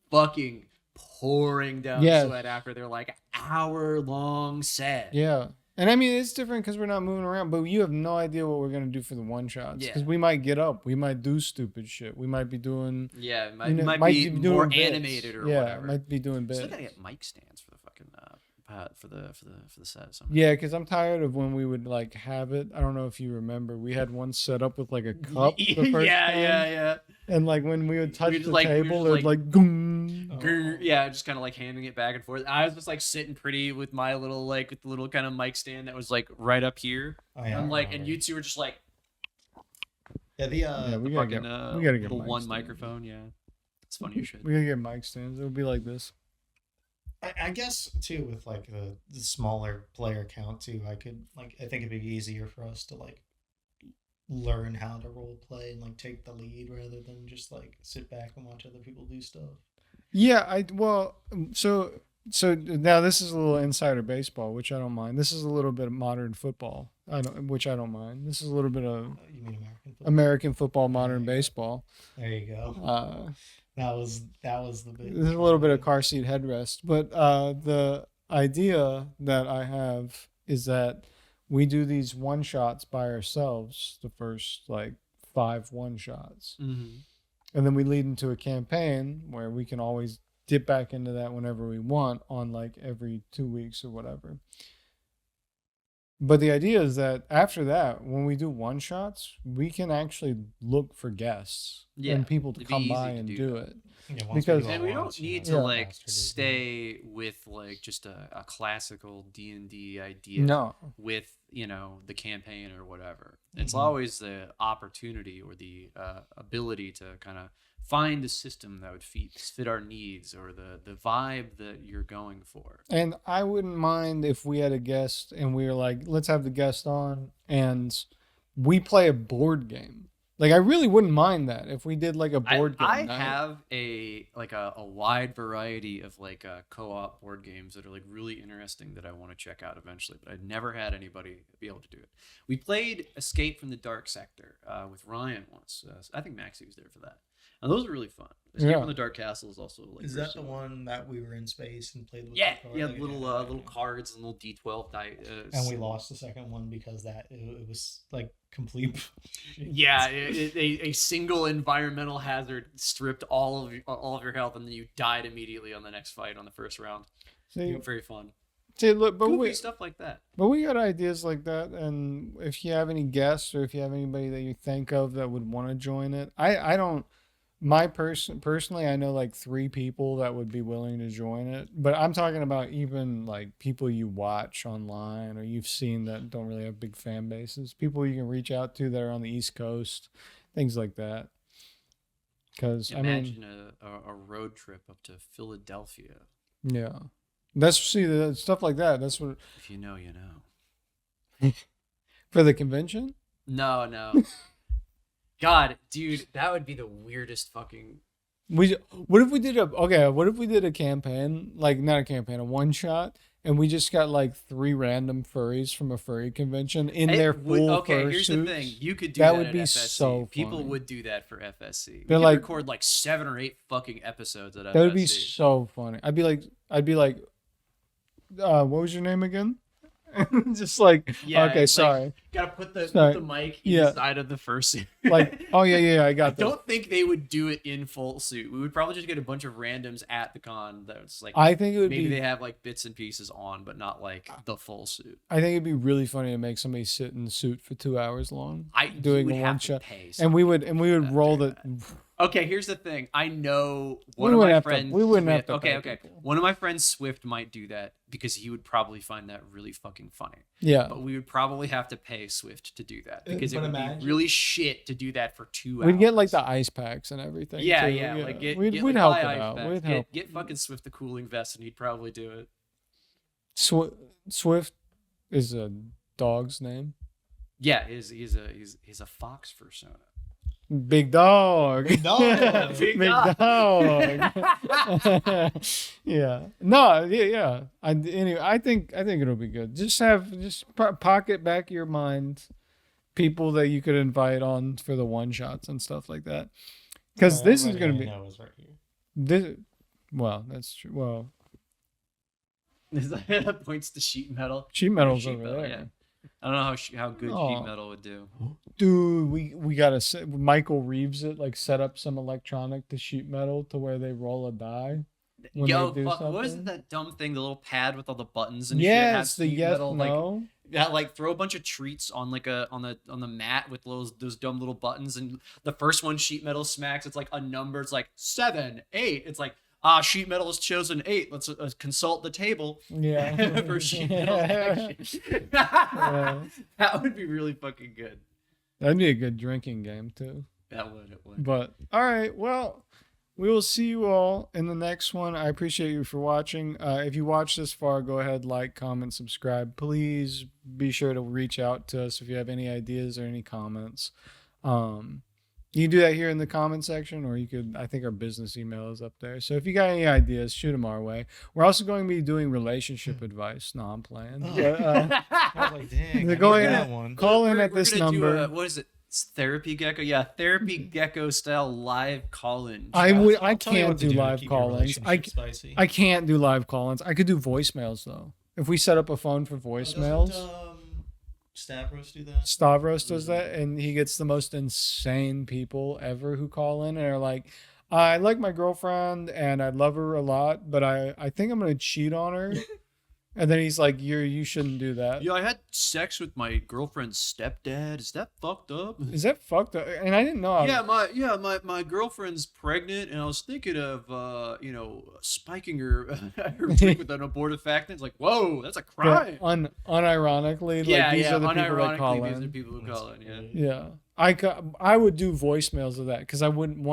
fucking pouring down Yes. sweat after their like hour-long set. Yeah. And I mean, it's different because we're not moving around, but you have no idea what we're going to do for the one shots. Because Yeah. we might get up. We might do stupid shit. We might be doing. Yeah, it might, you know, might might be doing more bits. animated or yeah, whatever. might be doing bits. Still gotta get mic stands for the fucking for the set. Somehow. Yeah, because I'm tired of when we would like have it. I don't know if you remember. We had one set up with like a cup. The first yeah, time, yeah. And like when we would touch We'd the like- we table, would it just, would like goom. Oh. Yeah, just kind of like handing it back and forth. I was just like sitting pretty with my little like with the little kind of mic stand that was like right up here. Oh, yeah, I'm I like, and remember. you two were just like Yeah, Yeah, we gotta fucking get. We gotta get the mic one stands. microphone. Yeah, it's funny as shit. We gotta get mic stands. It would be like this. I guess too with like the smaller player count too. I think it'd be easier for us to like learn how to role play and like take the lead rather than just like sit back and watch other people do stuff. Yeah, so now this is a little insider baseball, which I don't mind. This is a little bit of modern football, which I don't mind. This is a little bit of You mean American football? American football, modern baseball. There you go. That was the big. This is a little bit of car seat headrest, but the idea that I have is that we do these one shots by ourselves, the first like 5 one shots, Mm-hmm. and then we lead into a campaign where we can always dip back into that whenever we want on like every 2 weeks or whatever. But the idea is that after that, when we do one shots, we can actually look for guests and people to it'd be come easy by to and do do that. it. Yeah, once because- do it And we once, don't you need know, to Yeah. like faster to do. stay with like just a classical D&D idea No. with the campaign or whatever. It's always the opportunity or the ability to kind of find a system that would fit our needs or the vibe that you're going for. And I wouldn't mind if we had a guest and we were like, let's have the guest on and we play a board game. Like, I really wouldn't mind that if we did like a board game. I have a wide variety of like co-op board games that are like really interesting that I want to check out eventually, but I've never had anybody be able to do it. We played Escape from the Dark Sector with Ryan once. I think Maxie was there for that. And those are really fun. Escape from the Dark Castle is also like. Is that the one that we were in space and played with? Yeah, little cards and little D12 die. And we lost the second one because it was like complete. Yeah, a single environmental hazard stripped all of your health, and then you died immediately on the next fight on the first round. Very fun. See, look, but Goofy stuff like that. But we got ideas like that, and if you have any guests or if you have anybody that you think of that would want to join it, I don't. Personally, I know like 3 people that would be willing to join it, but I'm talking about even like people you watch online or you've seen that don't really have big fan bases, people you can reach out to that are on the East Coast, things like that. Because imagine a road trip up to Philadelphia. Yeah, that's stuff like that. That's what. If you know, you know. For the convention? No. God, dude, that would be the weirdest fucking. What if we did a campaign, like not a campaign, a one shot, and we just got like 3 random furries from a furry convention in their full fur here's suits? the thing: you could do that would at be FSC. so funny. People would do that for FSC. We They're could like, record like 7 or 8 fucking episodes at FSC. That would be so funny. I'd be like, what was your name again? Just like, okay, sorry. Like, gotta put the mic inside of the fursuit. Like, oh yeah, I got that. I don't think they would do it in full suit. We would probably just get a bunch of randoms at the con that's like, I think it would maybe they have like bits and pieces on, but not like the full suit. I think it'd be really funny to make somebody sit in the suit for 2 hours long, doing a one shot, and we would roll the. Okay, here's the thing. I know one of my friends. We wouldn't have to. Okay. One of my friends, Swift, might do that because he would probably find that really fucking funny. Yeah. But we would probably have to pay Swift to do that because it would be really shit to do that for 2 hours. We'd get like the ice packs and everything. Yeah. Like we'd help like, it out. We'd help. Get fucking Swift the cooling vest and he'd probably do it. Swift is a dog's name. Yeah, he's a fox persona. Big dog. Big dog. Big dog. Yeah. No. Yeah. Anyway, I think it'll be good. Just pocket back your mind people that you could invite on for the one shots and stuff like that. Because this is going to be. Right here. This. Well, that's true. Well. That points to sheet metal. Sheet metal's over there. Yeah. I don't know how good sheet metal would do. Dude, we gotta Michael Reeves it, like set up some electronic to sheet metal to where they roll a die. Yo, fuck, what is that dumb thing? The little pad with all the buttons and shit. Has the yes, metal, no. Like throw a bunch of treats on like on the mat with those dumb little buttons, and the first one sheet metal smacks. It's like a number. It's like 7, 8. It's like. Sheet metal has chosen 8. Let's consult the table. Yeah. For sheet metal action. That would be really fucking good. That'd be a good drinking game too. It would. But all right, well, we will see you all in the next one. I appreciate you for watching. If you watched this far, go ahead, like, comment, subscribe. Please be sure to reach out to us if you have any ideas or any comments. You can do that here in the comment section, or you could, I think our business email is up there. So if you got any ideas, shoot them our way. We're also going to be doing relationship advice. No, I'm playing. Oh. I was like, dang. They're going call in at this number. What is it? It's Therapy Gecko? Yeah, Therapy Gecko style live call-in. I can't do live call-ins. I can't do live call-ins. I could do voicemails, though. If we set up a phone for voicemails. Stavros do that? Stavros does that, and he gets the most insane people ever who call in and are like, I like my girlfriend and I love her a lot, but I think I'm going to cheat on her. And then he's like, you shouldn't do that. Yeah, I had sex with my girlfriend's stepdad. Is that fucked up? Is that fucked up? And I didn't know. My girlfriend's pregnant, and I was thinking of spiking her drink with an abortifacient. It's like, whoa, that's a crime. Unironically, like these are the people that call in. These are people who call in. Yeah. Yeah. I would do voicemails of that because I wouldn't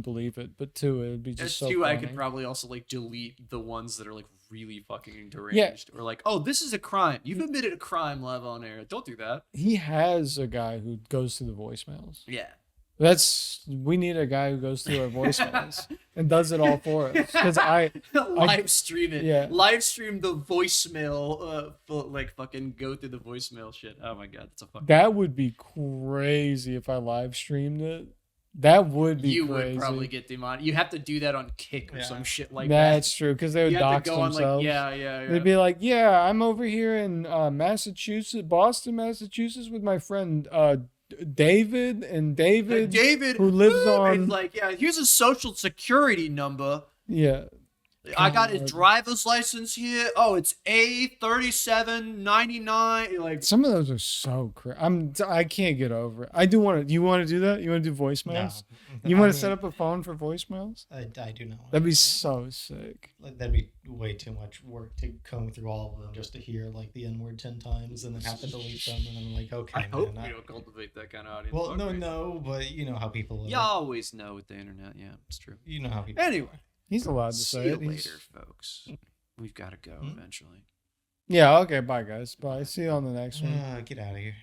believe it, but two, it would be just so funny. I could probably also like delete the ones that are like really fucking deranged or like, oh, this is a crime. You've admitted a crime live on air. Don't do that. He has a guy who goes through the voicemails. Yeah. We need a guy who goes through our voicemails and does it all for us. Because live stream it. Yeah. Live stream the voicemail. Like fucking go through the voicemail shit. Oh my god, that's a fucking. That would be crazy if I live streamed it. That would be you crazy. Would probably get demonetized. You have to do that on Kick or some shit like that. That's true, because they would dox themselves. Yeah. They'd be like, yeah, I'm over here in Boston, Massachusetts with my friend David, who lives on. It's like, yeah, here's a social security number. Yeah. I got his driver's license here. Oh, it's A3799. Like some of those are so crazy. I can't get over it. I do want to. You want to do that? You want to do voicemails? No. You want to set up a phone for voicemails? I do not. That'd be so sick. That'd be way too much work to comb through all of them just to hear like the N word 10 times and then have to delete them. And I'm like, okay. I hope we don't cultivate that kind of audience. Well, no, but you know how people are. You always know with the internet. Yeah, it's true. You know how people. Anyway. He's allowed to say it. See you later, folks. We've got to go eventually. Yeah, okay, bye, guys. Bye. See you on the next one. Get out of here.